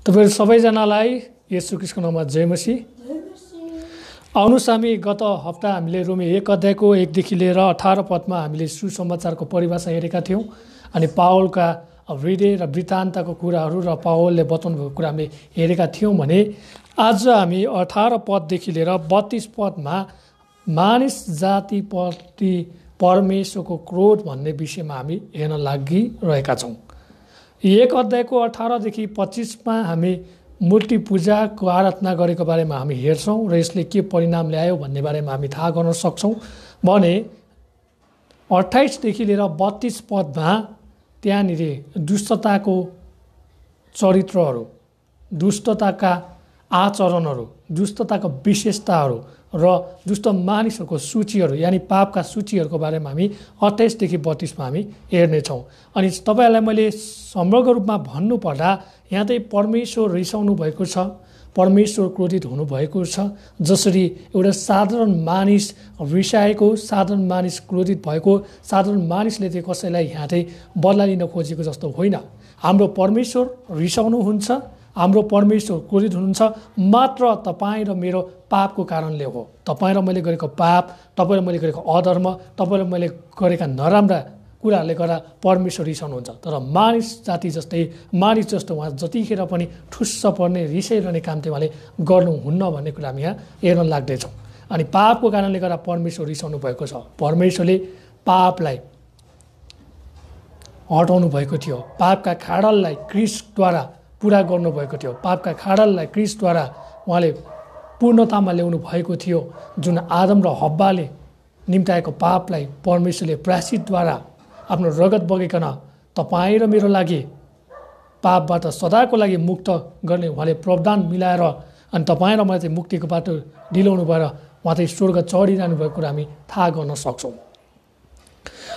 तपाईहरु सबैजनालाई येशू ख्रीष्टको नाममा जय मसीह। आउनुस् हामी गत हप्ता हामीले रोमी 1 अध्यायको 1 देखि लिएर 18 पदमा हामीले सुसमाचारको परिभाषा हेरेका थियौं अनि पावलका हृदय र वृत्तान्तको कुराहरू र पावलले बताउनु भएको कुरा हामीले हेरेका थियौं भने आज हामी 18 पददेखि लिएर 32 पदमा मानिस जातिप्रति परमेश्वरको क्रोध भन्ने विषयमा हामी हेर्न लागिरहेका छौं। 1 अध्यायको 18 देखि 25 मा हामी मूर्ति पूजाको आराधना गरेको बारेमा हामी हेर्छौं र यसले के परिणाम ल्यायो भन्ने बारेमा हामी थाहा गर्न सक्छौं भने 28 देखि लिएर 32 पदमा त्यहाँनिर दुष्टताको चरित्रहरू, दुष्टताका आचरणहरू, दुष्टताका विशेषताहरू र दुष्ट मानिसहरूको सूचीहरू यानी पापका सूचीहरूको बारेमा हामी 28 देखि 32 मा हामी हेर्नेछौँ। अनि तपाईहरुलाई मैले समग्र रूपमा भन्नुपर्दा यहाँ चाहिँ परमेश्वर रिसाउनु भएको छ, परमेश्वर क्रोधित हुनुभएको छ। जसरी एउटा साधारण मानिस रिसाएको, साधारण मानिस क्रोधित भएको, साधारण मानिसले चाहिँ कसैलाई यहाँ चाहिँ बदला लिन खोजेको जस्तो होइन। हाम्रो परमेश्वर रिसाउनुहुन्छ, हाम्रो परमेश्वर क्रोधित हुनुहुन्छ मात्र तपाईँ र मेरो पापको कारणले हो। तपाईँ र मैले गरेको पाप, तपाईँ र मैले गरेको अधर्म, तपाईँ र मैले गरेका नराम्रा कुराहरूले गर्दा परमेश्वर रिसाउनुहुन्छ। तर मानिस जाति जस्तै, मानिस जस्तो उहाँ जतिखेर पनि ठुस्स पर्ने, रिसाइरहने काम चाहिँ उहाँले गर्नुहुन्न भन्ने कुरा हामी यहाँ हेर्न लाग्दैछौँ। अनि पापको कारणले गर्दा परमेश्वर रिसाउनु भएको छ। परमेश्वरले पापलाई हटाउनु भएको थियो, पापका खाडललाई क्रिस्टद्वारा पुरा गर्नुभएको थियो, पापका खाडललाई क्रिस्टद्वारा उहाँले पूर्णतामा ल्याउनु भएको थियो। जुन आदम र हव्वाले निम्ताएको पापलाई परमेश्वरले प्रायश्चितद्वारा आफ्नो रगत बगाइकन तपाईँ र मेरो लागि पापबाट सदाको लागि मुक्त गर्ने उहाँले प्रावधान मिलाएर अनि तपाईँ र मलाई चाहिँ मुक्तिको बाटो दिलाउनु भएर उहाँ चाहिँ स्वर्ग चढिरहनु भएको कुरा हामी थाहा गर्न सक्छौँ।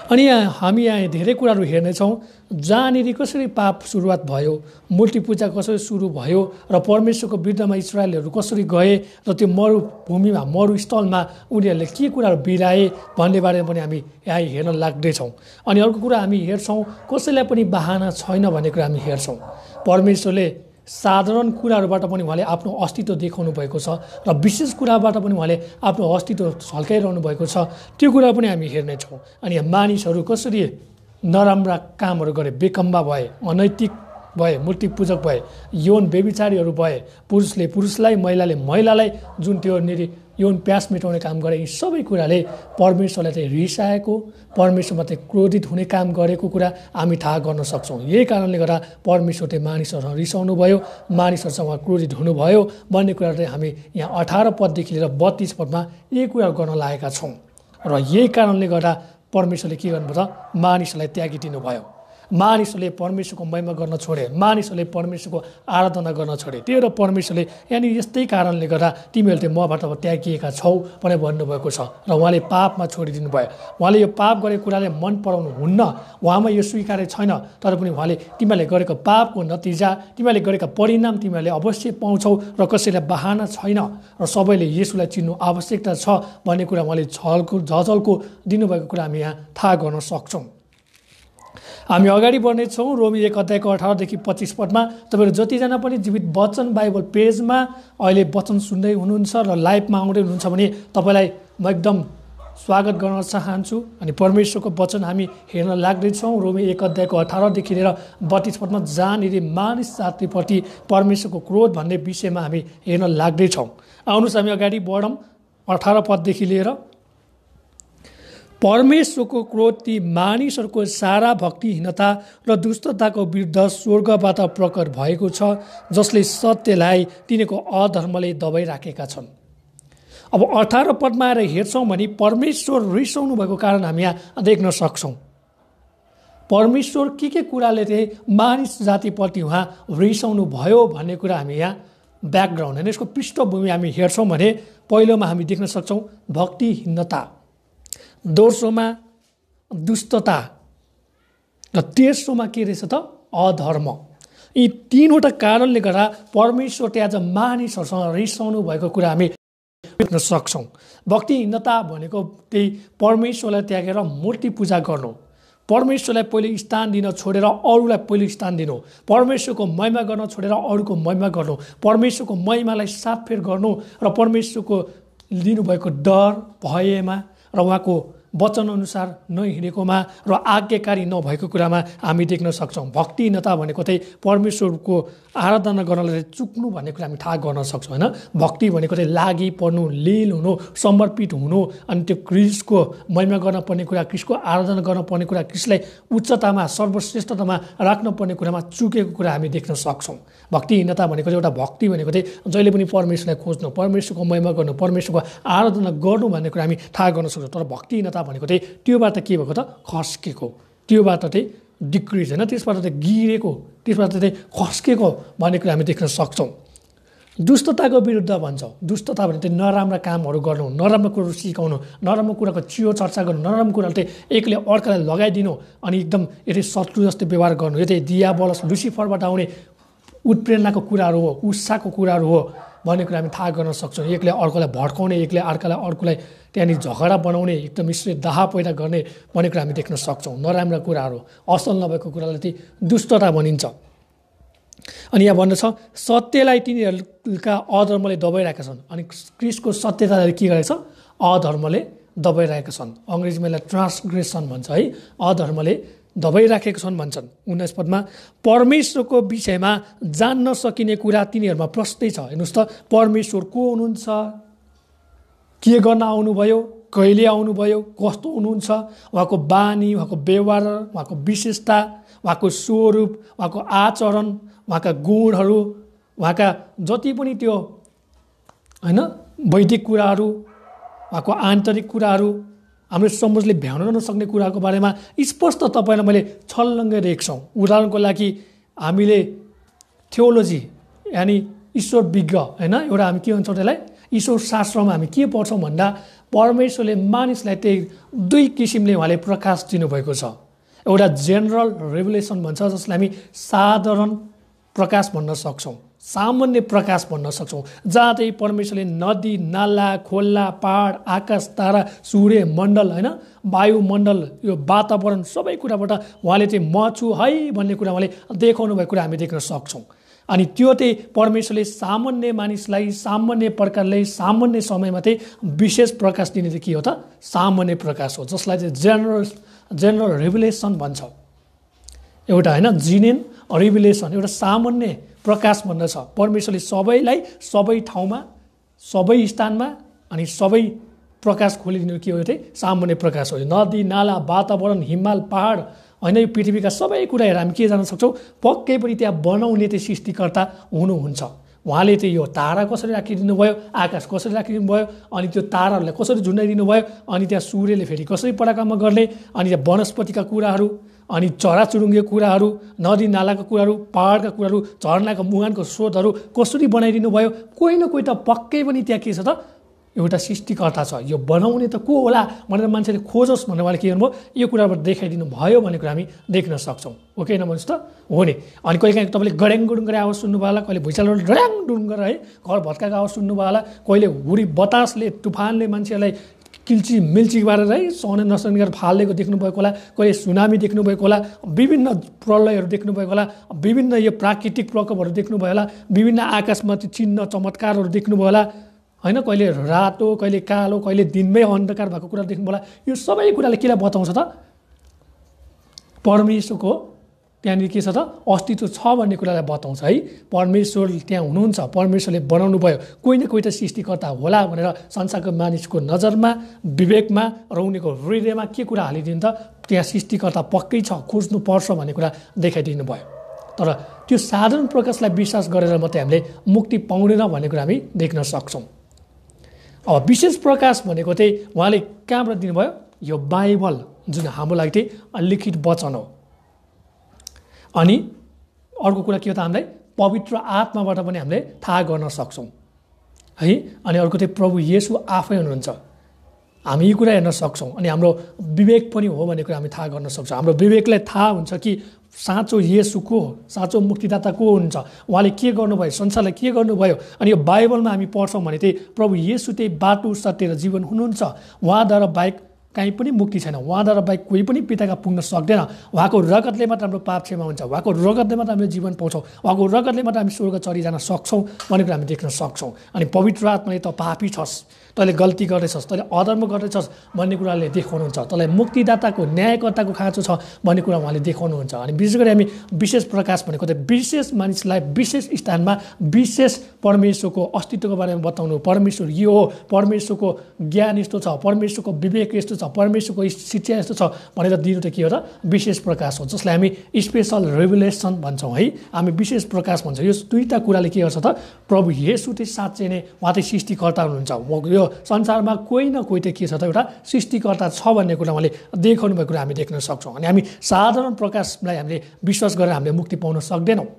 अनि हामी यहाँ धेरै कुराहरू हेर्नेछौँ जहाँनिर कसरी पाप सुरुवात भयो, मूर्ति पूजा कसरी सुरु भयो र परमेश्वरको विरुद्धमा इस्राएलहरू कसरी गए र त्यो मरुभूमिमा, मरुस्थलमा उनीहरूले के कुराहरू बिराए भन्ने बारेमा पनि हामी यहाँ हेर्न लाग्दैछौँ। अनि अर्को कुरा हामी हेर्छौँ कसैलाई पनि बहाना छैन भन्ने कुरा हामी हेर्छौँ। परमेश्वरले साधारण कुराहरूबाट पनि उहाँले आफ्नो अस्तित्व देखाउनु भएको छ र विशेष कुराबाट पनि उहाँले आफ्नो अस्तित्व झल्काइरहनु भएको छ। त्यो कुरा पनि हामी हेर्नेछौँ। अनि मानिसहरू कसरी नराम्रा कामहरू गरे, बेकम्बा भए, अनैतिक भए, मूर्ति पूजक भए, यौन व्यभिचारीहरू भए, पुरुषले पुरुषलाई, महिलाले महिलालाई जुन त्यो यौन प्यास मेटाउने काम गरे, यी सबै कुराले परमेश्वरलाई चाहिँ रिसाएको, परमेश्वरमा चाहिँ क्रोधित हुने काम गरेको कुरा हामी थाहा गर्न सक्छौँ। यही कारणले गर्दा परमेश्वरले मानिसहरूसँग रिसाउनु भयो, मानिसहरूसँग क्रोधित हुनुभयो भन्ने कुरा चाहिँ हामी यहाँ 18 पददेखि लिएर 32 पदमा यही कुरा गर्न लागेका छौँ। र यही कारणले गर्दा परमेश्वरले के गर्नुभयो त मानिसहरूलाई त्यागिदिनु भयो। मानिसहरूले परमेश्वरको महिमा गर्न छोडे, मानिसहरूले परमेश्वरको आराधना गर्न छोडे। त्यो र परमेश्वरले यानी यस्तै कारणले गर्दा तिमीहरू चाहिँ मबाट त्यागिएका छौ भनेर भन्नुभएको छ र उहाँले पापमा छोडिदिनु भयो। उहाँले यो पाप गरेको कुराले मन पराउनु हुन्न, उहाँमा यो स्वीकार्य छैन। तर पनि उहाँले तिमीहरूले गरेको पापको नतिजा, तिमीहरूले गरेका परिणाम तिमीहरूले अवश्य पाउँछौ र कसैलाई बहाना छैन र सबैले येशूलाई चिन्नु आवश्यकता छ भन्ने कुरा उहाँले झलको दिनुभएको कुरा हामी यहाँ थाहा गर्न सक्छौँ। हामी अगाडि बढ्नेछौँ रोमी 1 अध्यायको 18 देखि 25 पदमा। तपाईहरु जतिजना पनि जीवित वचन बाइबल पेजमा अहिले वचन सुन्दै हुनुहुन्छ र लाइभमा आउँदै हुनुहुन्छ भने तपाईलाई म एकदम स्वागत गर्न चाहन्छु। अनि परमेश्वरको वचन हामी हेर्न लाग्दैछौँ रोमी 1 अध्यायको 18 देखि लिएर 32 पदमा जहाँनिर मानिस जातिप्रति परमेश्वरको क्रोध भन्ने विषयमा हामी हेर्न लाग्दैछौँ। आउनुहोस् हामी अगाडि बढौँ। 18 पददेखि लिएर परमेश्वरको क्रोध ती मानिसहरूको सारा भक्तिहीनता र दुष्टताको विरुद्ध स्वर्गबाट प्रकट भएको छ जसले सत्यलाई तिनीको अधर्मले दबाइराखेका छन्। अब 18 पदमा आएर हेर्छौँ भने परमेश्वर रिसाउनु भएको कारण हामी यहाँ देख्न सक्छौँ। परमेश्वर के कुराले चाहिँ मानिस जातिप्रति उहाँ रिसाउनु भयो भन्ने कुरा हामी यहाँ ब्याकग्राउन्ड होइन यसको पृष्ठभूमि हामी हेर्छौँ भने पहिलोमा हामी देख्न सक्छौँ भक्तिहीनता, दोस्रोमा दुष्टता र तेस्रोमा के रहेछ त अधर्म। यी तीनवटा कारणले गर्दा परमेश्वरले आज मानिसहरूसँग रिसाउनु भएको कुरा हामी देख्न सक्छौँ। भक्तिहीनता भनेको त्यही परमेश्वरलाई त्यागेर मूर्ति पूजा गर्नु, परमेश्वरलाई पहिले स्थान दिन छोडेर अरूलाई पहिले स्थान दिनु, परमेश्वरको महिमा गर्न छोडेर अरूको महिमा गर्नु, परमेश्वरको महिमालाई सातफेर गर्नु र परमेश्वरको दिनुभएको डर भयमा र उहाँको वचनअनुसार नहिँडेकोमा र आज्ञाकारी नभएको कुरामा हामी देख्न सक्छौँ। भक्तिहीनता भनेको चाहिँ परमेश्वरको आराधना गर्नलाई चुक्नु भन्ने कुरा हामी थाहा गर्न सक्छौँ होइन। भक्ति भनेको चाहिँ लागि पर्नु, लीन हुनु, समर्पित हुनु, अनि त्यो क्रिस्टको महिमा गर्न पर्ने कुरा, क्रिस्टको आराधना गर्न पर्ने कुरा, क्रिस्टलाई उच्चतामा सर्वश्रेष्ठतामा राख्नुपर्ने कुरामा चुकेको कुरा हामी देख्न सक्छौँ। भक्तिहीनता भनेको चाहिँ एउटा भक्ति भनेको चाहिँ जहिले पनि परमेश्वरलाई खोज्नु, परमेश्वरको महिमा गर्नु, परमेश्वरको आराधना गर्नु भन्ने कुरा हामी थाहा गर्न सक्छौँ। तर भक्तिहीनता भनेको चाहिँ त्योबाट के भएको त खस्केको, त्योबाट चाहिँ डिक्रिज होइन, त्यसबाट चाहिँ गिरेको, त्यसबाट चाहिँ खस्केको भन्ने कुरा हामी देख्न सक्छौँ। दुष्टताको विरुद्ध भन्छौँ। दुष्टता भने चाहिँ नराम्रा कामहरू गर्नु, नराम्रो कुराहरू सिकाउनु, नराम्रो कुराको चियो चर्चा गर्नु, नराम्रो कुराहरू चाहिँ एकले अर्कालाई लगाइदिनु अनि एकदम यतै शत्रु जस्तो व्यवहार गर्नु, यो चाहिँ दियाबलस लुसिफरबाट आउने उत्प्रेरणाको कुराहरू हो, उत्साहको कुराहरू हो भन्ने कुरा हामी थाहा गर्न सक्छौँ। एकले अर्कोलाई भड्काउने, एकले अर्कोलाई त्यहाँनिर झगडा बनाउने, एकदम ईश्वरीय दाह पैदा गर्ने भन्ने कुरा हामी देख्न सक्छौँ। नराम्रा कुराहरू, असल नभएको कुरालाई चाहिँ दुष्टता भनिन्छ। अनि यहाँ भन्दछ सत्यलाई तिनीहरूका अधर्मले दबाइरहेका छन्। अनि क्रिस्टको सत्यताले के गरेको छ? अधर्मले दबाइरहेका छन्। अङ्ग्रेजीमा यसलाई ट्रान्सग्रेसन भन्छ है, अधर्मले दबाइराखेका छन् भन्छन्। 19 पदमा परमेश्वरको विषयमा जान्न सकिने कुरा तिनीहरूमा प्रस्तै छ। हेर्नुहोस् त, परमेश्वर को हुनुहुन्छ, के गर्न आउनुभयो, कहिले आउनुभयो, कस्तो हुनुहुन्छ, उहाँको बानी, उहाँको व्यवहार, उहाँको विशेषता, उहाँको स्वरूप, उहाँको आचरण, उहाँका गुणहरू, उहाँका जति पनि त्यो होइन वैदिक कुराहरू, उहाँको आन्तरिक कुराहरू, हाम्रो समझले भ्याउन नसक्ने कुराको बारेमा स्पष्ट तपाईँलाई मैले छल्लङ्गै देख्छौँ। उदाहरणको लागि हामीले थियोलोजी यानि ईश्वर विज्ञ होइन, एउटा हामी के भन्छौँ त्यसलाई, ईश्वर शास्त्रमा हामी के पढ्छौँ भन्दा परमेश्वरले मानिसलाई त्यही दुई किसिमले उहाँले प्रकाश दिनुभएको छ। एउटा जेनरल रेभुलेसन भन्छ जसलाई हामी साधारण प्रकाश भन्न सक्छौँ, सामान्य प्रकाश भन्न सक्छौँ, जहाँ चाहिँ परमेश्वरले नदी, नाला, खोला, पहाड, आकाश, तारा, सूर्य मण्डल होइन, वायुमण्डल, यो वातावरण सबै कुराबाट उहाँले चाहिँ म छु है भन्ने कुरा उहाँले देखाउनु भएको कुरा हामी देख्न सक्छौँ। अनि त्यो चाहिँ परमेश्वरले सामान्य मानिसलाई सामान्य प्रकारले सामान्य समयमा चाहिँ विशेष प्रकाश दिने चाहिँ के हो त? सामान्य प्रकाश हो, जसलाई चाहिँ जेनरल रेभुलेसन भन्छ। एउटा होइन जिनेन रिभुलेसन, एउटा सामान्य प्रकाश भन्दछ। परमेश्वरले सबैलाई सबै ठाउँमा, सबै स्थानमा अनि सबै प्रकाश खोलिदिनु के हो चाहिँ सामान्य प्रकाश हो। नदी, नाला, वातावरण, हिमाल, पहाड होइन, यो पृथ्वीका सबै कुराहरू हामी के जान्न सक्छौँ? पक्कै पनि त्यहाँ बनाउने चाहिँ सृष्टिकर्ता हुनुहुन्छ। उहाँले चाहिँ यो तारा कसरी राखिदिनु भयो, आकाश कसरी राखिदिनु भयो, अनि त्यो ताराहरूलाई कसरी झुन्डाइदिनु भयो, अनि त्यहाँ सूर्यले फेरि कसरी पराक्रम गर्ने, अनि त्यहाँ वनस्पतिका कुराहरू, अनि चराचुरुङ्गीको कुराहरू, नदी नालाका कुराहरू, पहाडका कुराहरू, झरनाको मुहानको स्रोतहरू कसरी बनाइदिनु भयो। कोही न कोही त पक्कै पनि त्यहाँ के छ त? एउटा सृष्टिकर्ता छ। यो बनाउने त को होला भनेर मान्छेले खोजोस् भनेर उहाँले के गर्नुभयो? यो कुराबाट देखाइदिनु भयो भन्ने कुरा हामी देख्न सक्छौँ। ओके न भन्नुहोस् त? हो नि। अनि कहिले काहीँ तपाईँले गड्याङ गुडुङ गरेर आवाज सुन्नुभयो होला, कहिले भुइँचालोले डड्याङ डुङ गरेर है घर भत्काएको आवाज सुन्नुभयो होला, कहिले हुरी बतासले तुफानले मान्छेहरूलाई किल्ची मिल्ची पारेर है सहने नसक्ने गरेर फालिदिएको देख्नुभएको होला, कहिले सुनामी देख्नुभएको होला, विभिन्न प्रलयहरू देख्नुभएको होला, विभिन्न यो प्राकृतिक प्रकोपहरू देख्नुभयो होला, विभिन्न आकाशमा चिन्ह चमत्कारहरू देख्नुभयो होला होइन, कहिले रातो, कहिले कालो, कहिले दिनमै अन्धकार भएको कुरा देख्नु होला। यो सबै कुराले केलाई बताउँछ त? परमेश्वरको त्यहाँनिर के छ त? अस्तित्व छ भन्ने कुरालाई बताउँछ है। परमेश्वर त्यहाँ हुनुहुन्छ, परमेश्वरले बनाउनु भयो, कोही न कोही त सृष्टिकर्ता होला भनेर संसारको मानिसको नजरमा, विवेकमा र उनीको हृदयमा के कुरा हालिदिनु त? त्यहाँ सृष्टिकर्ता पक्कै छ, खोज्नुपर्छ भन्ने कुरा देखाइदिनु भयो। तर त्यो साधारण प्रकाशलाई विश्वास गरेर मात्रै हामीले मुक्ति पाउँदैन भन्ने कुरा हामी देख्न सक्छौँ। अब विशेष प्रकाश भनेको चाहिँ उहाँले कहाँबाट दिनुभयो? यो बाइबल जुन हाम्रो लागि चाहिँ लिखित वचन हो। अनि अर्को कुरा के हो त? हामीलाई पवित्र आत्माबाट पनि हामीले थाहा गर्न सक्छौँ है। अनि अर्को चाहिँ प्रभु येशू आफै हुनुहुन्छ, हामी यी कुरा हेर्न सक्छौँ। अनि हाम्रो विवेक पनि हो भन्ने कुरा हामी थाहा गर्न सक्छौँ। हाम्रो विवेकलाई थाहा हुन्छ कि साँचो येशू को हो, साँचो मुक्तिदाता को हुनुहुन्छ, उहाँले के गर्नुभयो, संसारलाई के गर्नुभयो। अनि यो बाइबलमा हामी पढ्छौँ भने चाहिँ प्रभु येशू त्यही बाटो, सत्य र जीवन हुनुहुन्छ, उहाँद्वारा बाहेक कहीँ पनि मुक्ति छैन। उहाँद्वारा बाहेक कोही पनि पिताका पुग्न सक्दैन। उहाँको रगतले मात्र हाम्रो पाप क्षमा हुन्छ, उहाँको रगतले मात्र हामीले जीवन पाउँछौँ, उहाँको रगतले मात्र हामी स्वर्ग चढिजान सक्छौँ भन्ने कुरा हामी देख्न सक्छौँ। अनि पवित्र आत्माले त पापी छस्, तैँले गल्ती गर्दैछस्, तैँले अधर्म गर्दैछस् भन्ने कुराले देखाउनुहुन्छ, तँलाई मुक्तिदाताको न्यायकर्ताको खाँचो छ भन्ने कुरा उहाँले देखाउनुहुन्छ। अनि विशेष गरी हामी विशेष प्रकाश भनेको चाहिँ विशेष मानिसलाई विशेष स्थानमा विशेष परमेश्वरको अस्तित्वको बारेमा बताउनु, परमेश्वर यो हो, परमेश्वरको ज्ञान यस्तो छ, परमेश्वरको विवेक यस्तो छ, परमेश्वरको शिक्षा यस्तो छ भनेर दिनु त के हो त विशेष प्रकाश हो, जसलाई हामी स्पेसल रेभुलेसन भन्छौँ है। हामी विशेष प्रकाश भन्छौँ। यो दुईवटा कुराले के गर्छ त प्रभु येशू चाहिँ साँच्चै नै उहाँ चाहिँ सृष्टिकर्ता हुनुहुन्छ। यो संसारमा कोही न कोही त के छ त एउटा सृष्टिकर्ता छ भन्ने कुरा उहाँले देखाउनु भएको कुरा हामी देख्न सक्छौँ। अनि हामी साधारण प्रकाशलाई हामीले विश्वास गरेर हामीले मुक्ति पाउन सक्दैनौँ।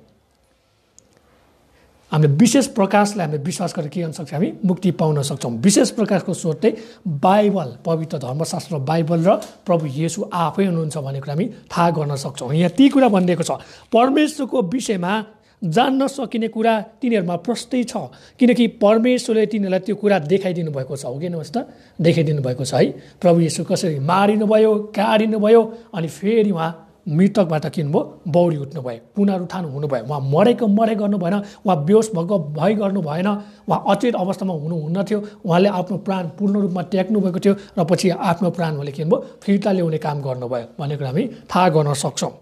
हामीले विशेष प्रकाशलाई हामीले विश्वास गरेर के गर्न सक्छौँ, हामी मुक्ति पाउन सक्छौँ। विशेष प्रकाशको स्रोत चाहिँ बाइबल, पवित्र धर्मशास्त्र बाइबल र प्रभु येशू आफै हुनुहुन्छ भन्ने कुरा हामी थाहा गर्न सक्छौँ। यहाँ ती कुरा भनिदिएको छ, परमेश्वरको विषयमा जान्न सकिने कुरा तिनीहरूमा प्रष्टै छ, किनकि परमेश्वरले तिनीहरूलाई त्यो कुरा देखाइदिनु भएको छ। हो कि हेर्नुहोस् त, देखाइदिनु भएको छ है। प्रभु येशू कसरी मारिनुभयो, काटिनुभयो, अनि फेरि उहाँ मृतकबाट के हुनुभयो, बौडी उठ्नुभयो, पुनरुत्थान हुनुभयो। उहाँ मरेको मरे गर्नु भएन, उहाँ बेहोस भएको भइ गर्नु भएन, उहाँ अचेत अवस्थामा हुनुहुन्न थियो। उहाँले आफ्नो प्राण पूर्ण रूपमा त्याग्नु भएको थियो र पछि आफ्नो प्राण उहाँले के हुनुभयो, फिर्ता ल्याउने काम गर्नुभयो भन्ने कुरा हामी थाहा गर्न सक्छौँ।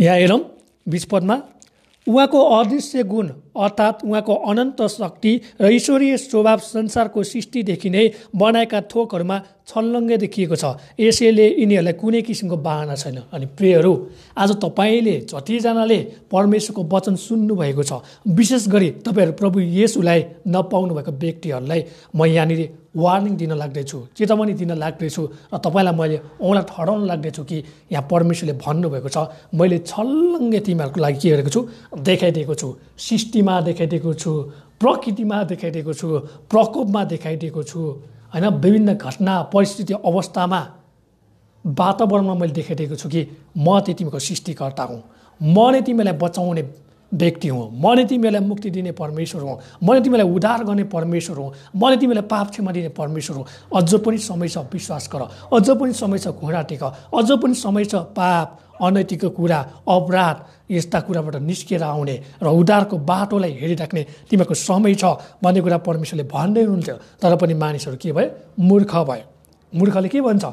यहाँ हेरौँ 20 पदमा, उहाँको अदृश्य गुण अर्थात् उहाँको अनन्त शक्ति र ईश्वरीय स्वभाव संसारको सृष्टिदेखि नै बनाएका थोकहरूमा छल्लङ्गै देखिएको छ, यसैले यिनीहरूलाई कुनै किसिमको बाहना छैन। अनि प्रियहरू, आज तपाईँले जतिजनाले परमेश्वरको वचन सुन्नुभएको छ, विशेष गरी तपाईँहरू प्रभु येशूलाई नपाउनु भएको व्यक्तिहरूलाई म यहाँनिर वार्निङ दिन लाग्दैछु, चेतावनी दिन लाग्दैछु र तपाईँलाई मैले औँला ठडाउन लाग्दैछु कि यहाँ परमेश्वरले भन्नुभएको छ, मैले छल्लङ्गे तिमीहरूको लागि के गरेको छु, देखाइदिएको छु, सृष्टिमा देखाइदिएको छु, प्रकृतिमा देखाइदिएको छु, प्रकोपमा देखाइदिएको छु, होइन, विभिन्न घटना परिस्थिति अवस्थामा वातावरणमा मैले देखाइदिएको छु कि म चाहिँ तिमीको सृष्टिकर्ता हुँ, म नै तिमीलाई बचाउने व्यक्ति हुँ, म नै तिमीलाई मुक्ति दिने परमेश्वर हुँ, म नै तिमीलाई उद्धार गर्ने परमेश्वर हुँ, म नै तिमीलाई पाप क्षमा दिने परमेश्वर हुँ। अझ पनि समय छ विश्वास गर, अझ पनि समय छ घुँडा टेक, अझ पनि समय छ पाप अनैतिक कुरा अपराध यस्ता कुराबाट निस्केर आउने र उद्धारको बाटोलाई हेरिराख्ने तिमीहरूको समय छ भन्ने कुरा परमेश्वरले भन्दै हुनुहुन्थ्यो। तर पनि मानिसहरू के भयो, मूर्ख भयो। मूर्खले के भन्छ,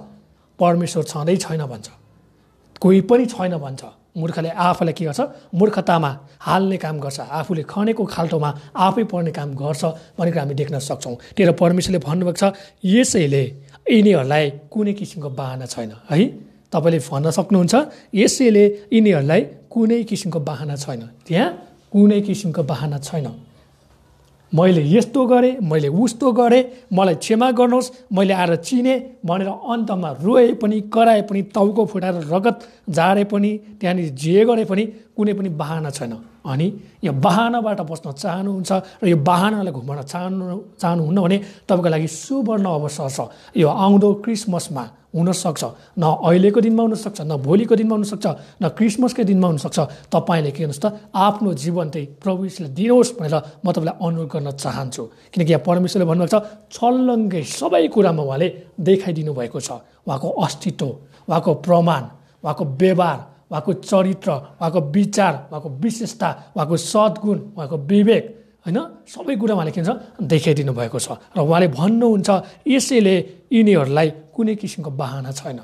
परमेश्वर छँदै छैन भन्छ, कोही पनि छैन भन्छ। मूर्खले आफूलाई के गर्छ, मूर्खतामा हाल्ने काम गर्छ, आफूले खनेको खाल्टोमा आफै पर्ने काम गर्छ भन्ने कुरा हामी देख्न सक्छौँ। त्यही परमेश्वरले भन्नुभएको छ, यसैले यिनीहरूलाई कुनै किसिमको बाहना छैन है। तपाईँले भन्न सक्नुहुन्छ, यसैले यिनीहरूलाई कुनै किसिमको बाहना छैन। त्यहाँ कुनै किसिमको बाहना छैन। मैले यस्तो गरेँ, मैले उस्तो गरेँ, मलाई क्षमा गर्नुहोस्, मैले आएर चिने भनेर अन्तमा रोए पनि, कराए पनि, टाउको फुटाएर रगत झारे पनि, त्यहाँनिर जे गरे पनि कुनै पनि बाहना छैन। अनि यो बाहनाबाट बस्न चाहनुहुन्छ र यो बाहनालाई घुमाउन चाहनुहुन्न भने तपाईँको लागि सुवर्ण अवसर छ। यो आउँदो क्रिसमसमा हुनसक्छ, न अहिलेको दिनमा हुनसक्छ, न भोलिको दिनमा हुनसक्छ, न क्रिसमसकै दिनमा हुनसक्छ। तपाईँले के गर्नुहोस् त, आफ्नो जीवन चाहिँ प्रभु येशूलाई दिनुहोस् भनेर म तपाईँलाई अनुरोध गर्न चाहन्छु। किनकि यहाँ परमेश्वरले भन्नुभएको छ, छल्लङ्गै सबै कुरामा उहाँले देखाइदिनु भएको छ, उहाँको अस्तित्व, उहाँको प्रमाण, उहाँको व्यवहार, उहाँको चरित्र, उहाँको विचार, उहाँको विशेषता, उहाँको सद्गुण, उहाँको विवेक, होइन, सबै कुरा उहाँले के भन्छ देखाइदिनु भएको छ। र उहाँले भन्नुहुन्छ, यसैले यिनीहरूलाई कुनै किसिमको बाहना छैन।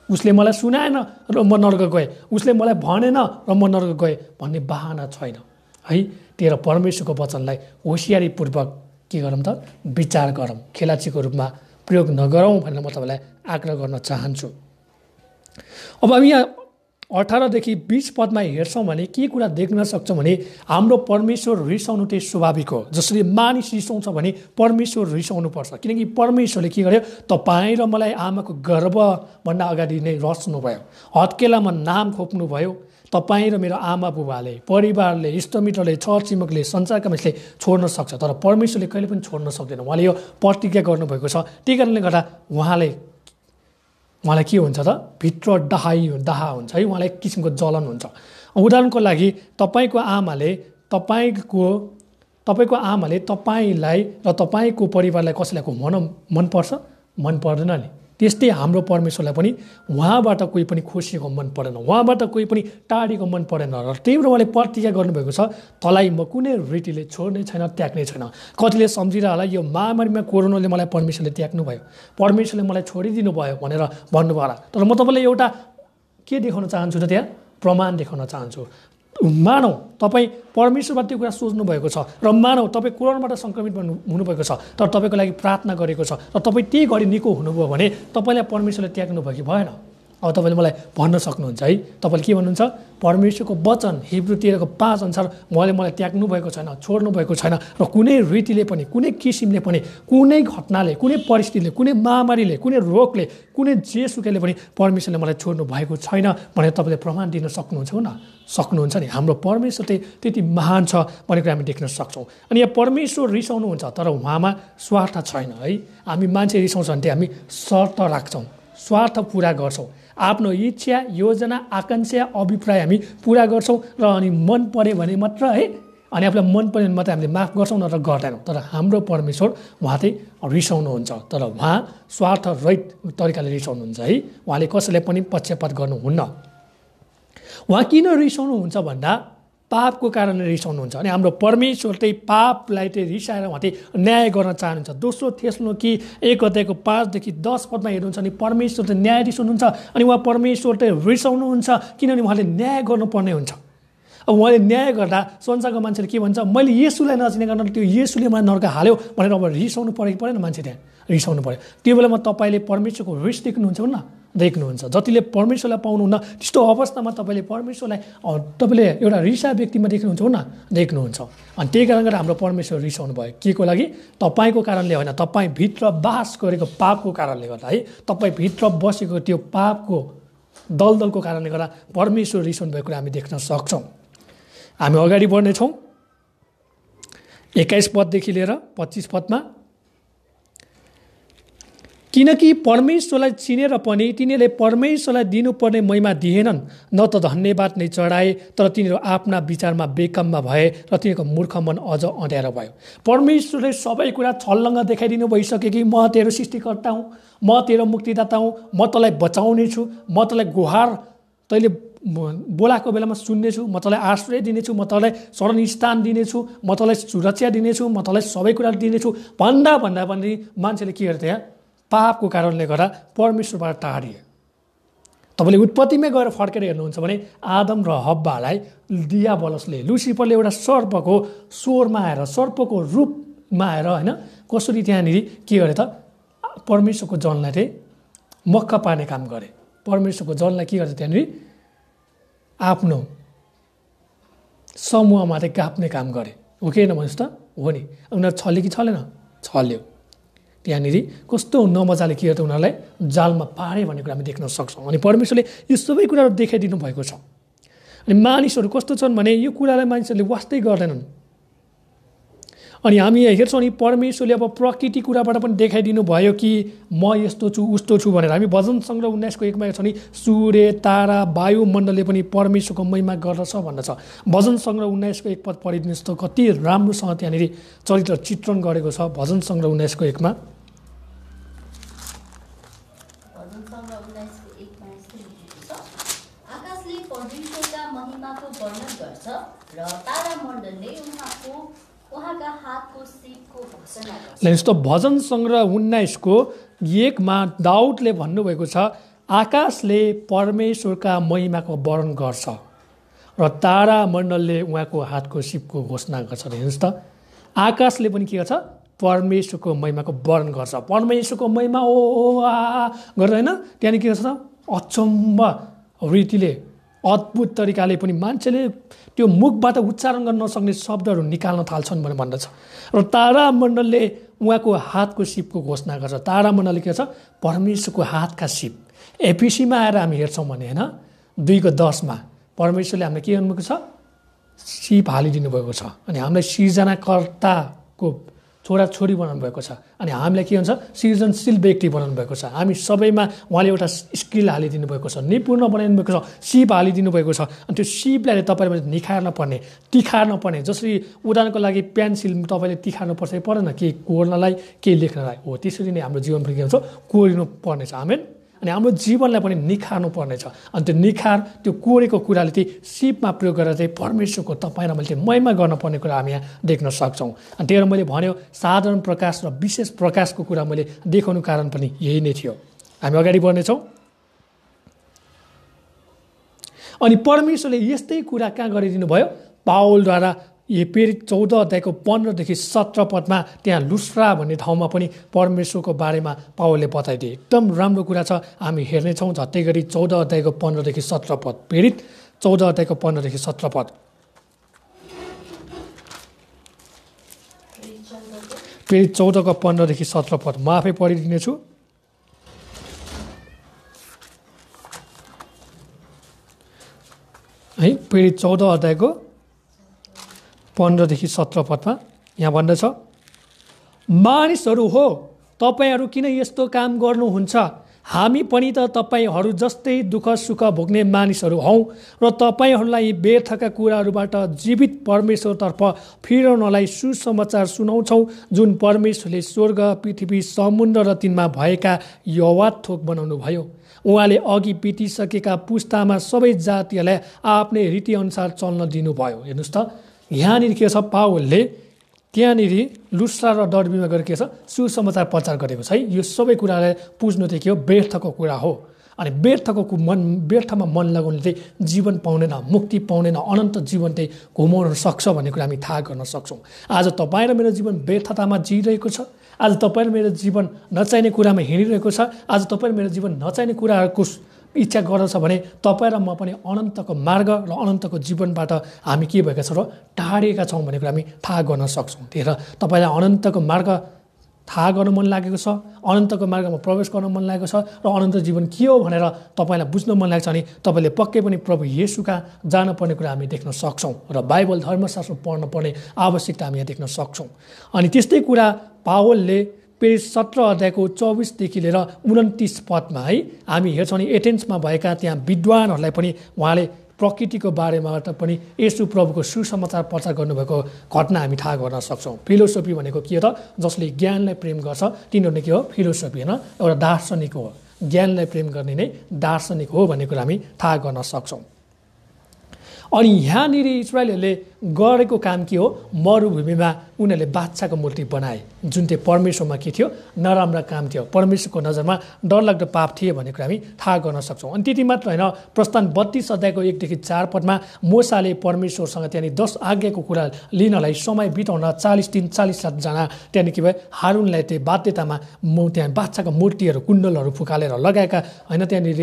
उसले मलाई सुनाएन र म नर्क गएँ, उसले मलाई भनेन र म नर्क गएँ भन्ने बाहना छैन है। तेरो परमेश्वरको वचनलाई होसियारीपूर्वक के गरौँ त, विचार गरौँ, खेलाचीको रूपमा प्रयोग नगरौँ भनेर म तपाईँलाई आग्रह गर्न चाहन्छु। अब हामी यहाँ 18देखि 20 पदमा हेर्छौँ भने के कुरा देख्न सक्छौँ भने हाम्रो परमेश्वर रिसाउनु चाहिँ स्वाभाविक हो। जसरी मानिस रिसाउँछ भने परमेश्वर रिसाउनुपर्छ, किनकि परमेश्वरले के गर्यो, तपाईँ र मलाई आमाको गर्भभन्दा अगाडि नै रच्नुभयो, हत्केलामा नाम खोप्नुभयो। तपाईँ र मेरो आमा बुबाले, परिवारले, इष्टमित्रले, छरछिमेकले, संसारका मानिसले छोड्न सक्छ, तर परमेश्वरले कहिले पनि छोड्न सक्दैन। उहाँले यो प्रतिज्ञा गर्नुभएको छ। त्यही कारणले गर्दा उहाँलाई के हुन्छ त, भित्र दाहा हुन्छ है, उहाँलाई एक किसिमको जलन हुन्छ। उदाहरणको लागि तपाईँको आमाले तपाईँलाई र तपाईँको परिवारलाई कसैलाई घुमाउन मनपर्छ? मन पर्दैन नि। त्यस्तै हाम्रो परमेश्वरलाई पनि उहाँबाट कोही पनि खोसिएको मन पर्दैन, उहाँबाट कोही पनि टाढेको मन पर्दैन। र त्यही भएर उहाँले प्रतिज्ञा गर्नुभएको छ, तँलाई म कुनै रीतिले छोड्ने छैन, त्याग्ने छैन। कतिले सम्झिरह होला यो महामारीमा कोरोनाले मलाई परमेश्वरले त्याग्नु भयो, परमेश्वरले मलाई छोडिदिनु भयो भनेर भन्नुभयो होला। तर म तपाईँलाई एउटा के देखाउन चाहन्छु त, त्यहाँ प्रमाण देखाउन चाहन्छु। मानौ तपाईँ परमेश्वरबाट त्यो कुरा सोच्नु भएको छ र मानौ तपाईँ कोरोनाबाट सङ्क्रमित हुनुभएको छ, तर तपाईँको लागि प्रार्थना गरेको छ र तपाईँ त्यही घडी निको हुनुभयो भने तपाईँलाई परमेश्वरले त्याग्नु भयो कि भएन? अब तपाईँले मलाई भन्न सक्नुहुन्छ है, तपाईँले के भन्नुहुन्छ? परमेश्वरको वचन हिब्रू 13 को 5 अनुसार उहाँले मलाई त्याग्नु भएको छैन, छोड्नु भएको छैन र कुनै रीतिले पनि, कुनै किसिमले पनि, कुनै घटनाले, कुनै परिस्थितिले, कुनै महामारीले, कुनै रोगले, कुनै जेसुकैले पनि परमेश्वरले मलाई छोड्नु भएको छैन भनेर तपाईँले प्रमाण दिन सक्नुहुन्छ न? सक्नुहुन्छ नि। हाम्रो परमेश्वर चाहिँ त्यति महान छ भन्ने कुरा हामी देख्न सक्छौँ। अनि यहाँ परमेश्वर रिसाउनुहुन्छ तर उहाँमा स्वार्थ छैन है। हामी मान्छे रिसाउँछ भने हामी शर्त राख्छौँ, स्वार्थ पुरा गर्छौँ, आफ्नो इच्छा, योजना, आकाङ्क्षा, अभिप्राय हामी पुरा गर्छौँ र अनि मन पऱ्यो भने मात्र है, अनि आफूलाई मन पऱ्यो भने मात्रै हामीले माफ गर्छौँ नत्र गर्दैनौँ। तर हाम्रो परमेश्वर उहाँ चाहिँ रिसाउनुहुन्छ, तर उहाँ स्वार्थ रहित तरिकाले रिसाउनुहुन्छ है। उहाँले कसैलाई पनि पक्षपात गर्नुहुन्न। उहाँ किन रिसाउनुहुन्छ भन्दा पापको कारणले रिसाउनुहुन्छ। अनि हाम्रो परमेश्वर चाहिँ पापलाई चाहिँ रिसाएर उहाँ चाहिँ न्याय गर्न चाहनुहुन्छ। दोस्रो थेसलोनिकी 1:5-10 पदमा हेर्नुहुन्छ भने परमेश्वर चाहिँ न्यायाधीश हुनुहुन्छ। अनि उहाँ परमेश्वर चाहिँ रिसाउनुहुन्छ किनभने उहाँले न्याय गर्नुपर्ने हुन्छ। अब उहाँले न्याय गर्दा संसारको मान्छेले के भन्छ, मैले येशूलाई नचिनेको त्यो येशूले मलाई नर्क हाल्यो भनेर अब रिसाउनु परेको परेन, मान्छे त्यहाँ रिसाउनु पऱ्यो। त्यो बेलामा तपाईँले परमेश्वरको रिस देख्नुहुन्छ न? देख्नुहुन्छ। जतिले परमेश्वरलाई पाउनुहुन्न त्यस्तो अवस्थामा तपाईँले परमेश्वरलाई तपाईँले एउटा रिसा व्यक्तिमा देख्नुहुन्छ न? देख्नुहुन्छ। अनि त्यही कारण गरेर हाम्रो परमेश्वर रिसाउनु भयो। के को लागि? तपाईँको कारणले होइन, तपाईँभित्र बास गरेको पापको कारणले गर्दा है, तपाईँभित्र बसेको त्यो पापको दलदलको कारणले गर्दा परमेश्वर रिसाउनु भएको कुरा हामी देख्न सक्छौँ। हामी अगाडि बढ्नेछौँ 21 पददेखि लिएर 25 पदमा। किनकि परमेश्वरलाई चिनेर पनि तिनीहरूले परमेश्वरलाई दिनुपर्ने महिमा दिएनन्, न त धन्यवाद नै चढाए, तर तिनीहरू आफ्ना विचारमा बेकाममा भए र तिनीहरूको मूर्ख मन अझ अँध्यारो भयो। परमेश्वरले सबै कुरा छल्लङ्ग देखाइदिनु भइसक्यो कि म तेरो सृष्टिकर्ता हुँ, म तेरो मुक्तिदाता हुँ, म तँलाई बचाउने छु, म तँलाई गुहार तैँले बोलाएको बेलामा सुन्नेछु, म तँलाई आश्रय दिनेछु, म तँलाई शरणस्थान दिनेछु, म तँलाई सुरक्षा दिनेछु, म तँलाई सबै कुरा दिनेछु भन्दा पनि मान्छेले के गर्थे? पापको कारणले गर्दा परमेश्वरबाट टाढिए। तपाईँले उत्पत्तिमै गएर फर्केर हेर्नुहुन्छ भने आदम र हब्बालाई दियाबलसले, लुसिफरले एउटा सर्पको स्वरमा आएर, सर्पको रूपमा आएर होइन, कसरी त्यहाँनिर के गरे त? परमेश्वरको जनलाई चाहिँ मक्का पार्ने काम गरे। परमेश्वरको जनलाई के गर्छ? त्यहाँनिर आफ्नो समूहमा चाहिँ गाप्ने काम गरे। हो कि होइन भन्नुहोस् त? हो नि। उनीहरू छल्यो कि छलेन? छल्यो। त्यहाँनिर कस्तो नमजाले के गर्छ? उनीहरूलाई जालमा पारे भन्ने कुरा हामी देख्न सक्छौँ। अनि परमेश्वरले यो सबै कुराहरू देखाइदिनु भएको छ। अनि मानिसहरू कस्तो छन् भने यो कुरालाई मानिसहरूले वास्तै गर्दैनन्। अनि हामी हेर्छौँ नि परमेश्वरले अब प्रकृति कुराबाट पनि देखाइदिनु भयो कि म यस्तो छु उस्तो छु भनेर। हामी भजन सङ्ग्रह 19:1 हेर्छौँ नि सूर्य, तारा, वायुमण्डलले पनि परमेश्वरको महिमा गर्दछ भन्दछ। भजन सङ्ग्रह 19:1 पद पढिदिनुहोस् त, कति राम्रोसँग त्यहाँनिर चरित्र चित्रण गरेको छ। भजन सङ्ग्रह 19:1 आकाशले परमेश्वरका महिमाको वर्णन गर्छ र तारामण्डलले उहाँका हातको सिपको घोषणा गर्छ। जस्तो भजन सङ्ग्रह 19:1 दाउदले भन्नुभएको छ, आकाशले परमेश्वरका महिमाको वर्णन गर्छ र तारामण्डलले उहाँको हातको सिपको घोषणा गर्छ। हेर्नुहोस् त, आकाशले पनि के गर्छ? परमेश्वरको महिमाको वर्णन गर्छ। परमेश्वरको महिमा ओ गर्दा होइन, त्यहाँदेखि के गर्छ त? अचम्म रीतिले, अद्भुत तरिकाले पनि मान्छेले त्यो मुखबाट उच्चारण गर्न नसक्ने शब्दहरू निकाल्न थाल्छन् भनेर भन्दछ। र तारामण्डलले उहाँको हातको सिपको घोषणा गर्छ। तारामण्डलले के गर्छ? परमेश्वरको हातका सिप। एफिसीमा आएर हामी हेर्छौँ भने होइन 2:10 परमेश्वरले हामीलाई के गर्नुभएको छ? सिप हालिदिनु भएको छ। अनि हामीलाई सृजनाकर्ताको छोराछोरी बनाउनु भएको छ। अनि हामीलाई के भन्छ सृजनशील व्यक्ति बनाउनु भएको छ। हामी सबैमा उहाँले एउटा स्किल हालिदिनु भएको छ, निपुण बनाइदिनु भएको छ, सिप हालिदिनु भएको छ। अनि त्यो सिपलाई तपाईँले निखार्न पर्ने, तिखार्न पर्ने। जसरी उदाहरणको लागि पेन्सिल तपाईँले तिखार्नु पर्छ परेन, केही कोर्नलाई केही लेख्नलाई हो, त्यसरी नै हाम्रो जीवन पनि के हुन्छ कोरिनु पर्नेछ। आमेन। अनि हाम्रो जीवनलाई पनि निखार्नु पर्नेछ। अनि त्यो निखार, त्यो कोरेको कुराले चाहिँ सिपमा प्रयोग गरेर चाहिँ परमेश्वरको तपाईँ र मैले चाहिँ महिमा गर्नुपर्ने कुरा हामी यहाँ देख्न सक्छौँ। अनि त्यही भएर मैले भन्यो साधारण प्रकाश र विशेष प्रकाशको कुरा मैले देखाउनु कारण पनि यही नै थियो। हामी अगाडि बढ्नेछौँ। अनि परमेश्वरले यस्तै कुरा कहाँ गरिदिनु भयो, पावलद्वारा यो प्रेरित 14 अध्यायको 15 देखि 17 पदमा त्यहाँ लुस्रा भन्ने ठाउँमा पनि परमेश्वरको बारेमा पावलले बताइदिए। एकदम राम्रो कुरा छ, हामी हेर्नेछौँ झट्टै गरी 14 अध्यायको 15 देखि 17 पद। प्रेरित 14 अध्यायको 15 देखि 17 पद। प्रेरित 14 को 15 देखि 17 पद म आफै पढिदिनेछु। है प्रेरित 14 अध्यायको 15 देखि 17 पदमा यहाँ भन्दछ, मानिसहरू हो तपाईँहरू किन यस्तो काम गर्नुहुन्छ? हामी पनि त तपाईँहरू जस्तै दुःख सुख भोग्ने मानिसहरू हौँ र तपाईँहरूलाई व्यर्थका कुराहरूबाट जीवित परमेश्वरतर्फ फिराउनलाई सुसमाचार सुनाउँछौँ, जुन परमेश्वरले स्वर्ग, पृथ्वी, समुद्र र तिनमा भएका यहोवा थोक बनाउनु भयो। उहाँले अघि बितिसकेका पुस्तामा सबै जातिहरूलाई आफ्नै रीतिअनुसार चल्न दिनुभयो। हेर्नुहोस् त, यहाँनिर के छ, पावलले त्यहाँनिर लुस्रा र डर्बीमा गएर के छ सुसमाचार प्रचार गरेको छ। है यो सबै कुरालाई पुज्नु चाहिँ के हो, व्यर्थको कुरा हो। अनि व्यर्थमा मन लगाउनु चाहिँ जीवन पाउँदैन, मुक्ति पाउँदैन, अनन्त जीवन चाहिँ घुमाउन सक्छ भन्ने कुरा हामी थाहा गर्न सक्छौँ। आज तपाईँ र मेरो जीवन व्यर्थतामा जिइरहेको छ। आज तपाईँ र मेरो जीवन नचाहिने कुरामा हिँडिरहेको छ। आज तपाईँ र मेरो जीवन नचाहिने कुराहरूको इच्छा गर्दछ भने तपाईँ र म पनि अनन्तको मार्ग र अनन्तको जीवनबाट हामी के भएका छौँ र टाढेका छौँ भन्ने कुरा हामी थाहा गर्न सक्छौँ। त्यही भएर तपाईँलाई अनन्तको मार्ग थाहा गर्न मन लागेको छ, अनन्तको मार्गमा प्रवेश गर्न मन लागेको छ र अनन्त जीवन के हो भनेर तपाईँलाई बुझ्न मन लाग्छ भने तपाईँले पक्कै पनि प्रभु येशूका जानुपर्ने कुरा हामी देख्न सक्छौँ र बाइबल धर्मशास्त्र पढ्न पर्ने आवश्यकता हामी यहाँ देख्न सक्छौँ। अनि त्यस्तै कुरा पावलले प्रेरित 17 अध्यायको 24 देखि लिएर 29 पदमा है हामी हेर्छौँ नि एथेन्समा भएका त्यहाँ विद्वानहरूलाई पनि उहाँले प्रकृतिको बारेमा पनि येशू प्रभुको सुसमाचार प्रचार गर्नुभएको घटना हामी थाहा गर्न सक्छौँ। फिलोसोफी भनेको के हो त, जसले ज्ञानलाई प्रेम गर्छ तिनीहरूले के हो, फिलोसोफी होइन, एउटा दार्शनिक हो। ज्ञानलाई प्रेम गर्ने नै दार्शनिक हो भन्ने कुरा हामी थाहा गर्न सक्छौँ। अनि यहाँनिर इस्राएलीहरूले गरेको काम के हो, मरुभूमिमा उनीहरूले बादशाहको मूर्ति बनाए, जुन चाहिँ परमेश्वरमा के थियो, नराम्रो काम थियो, परमेश्वरको नजरमा डरलाग्दो पाप थिए भन्ने कुरा हामी थाहा गर्न सक्छौँ। अनि त्यति मात्र होइन, प्रस्थान 32 अध्यायको 1 देखि 4 पदमा मोसाले परमेश्वरसँग त्यहाँनिर 10 आज्ञाको कुरा लिनलाई समय बिताउन 40 दिन 40 रातजना त्यहाँनिर के भयो हारुनलाई त्यो बाध्यतामा त्यहाँ बादशाहको मूर्तिहरू कुण्डलहरू फुकालेर लगाएका होइन, त्यहाँनिर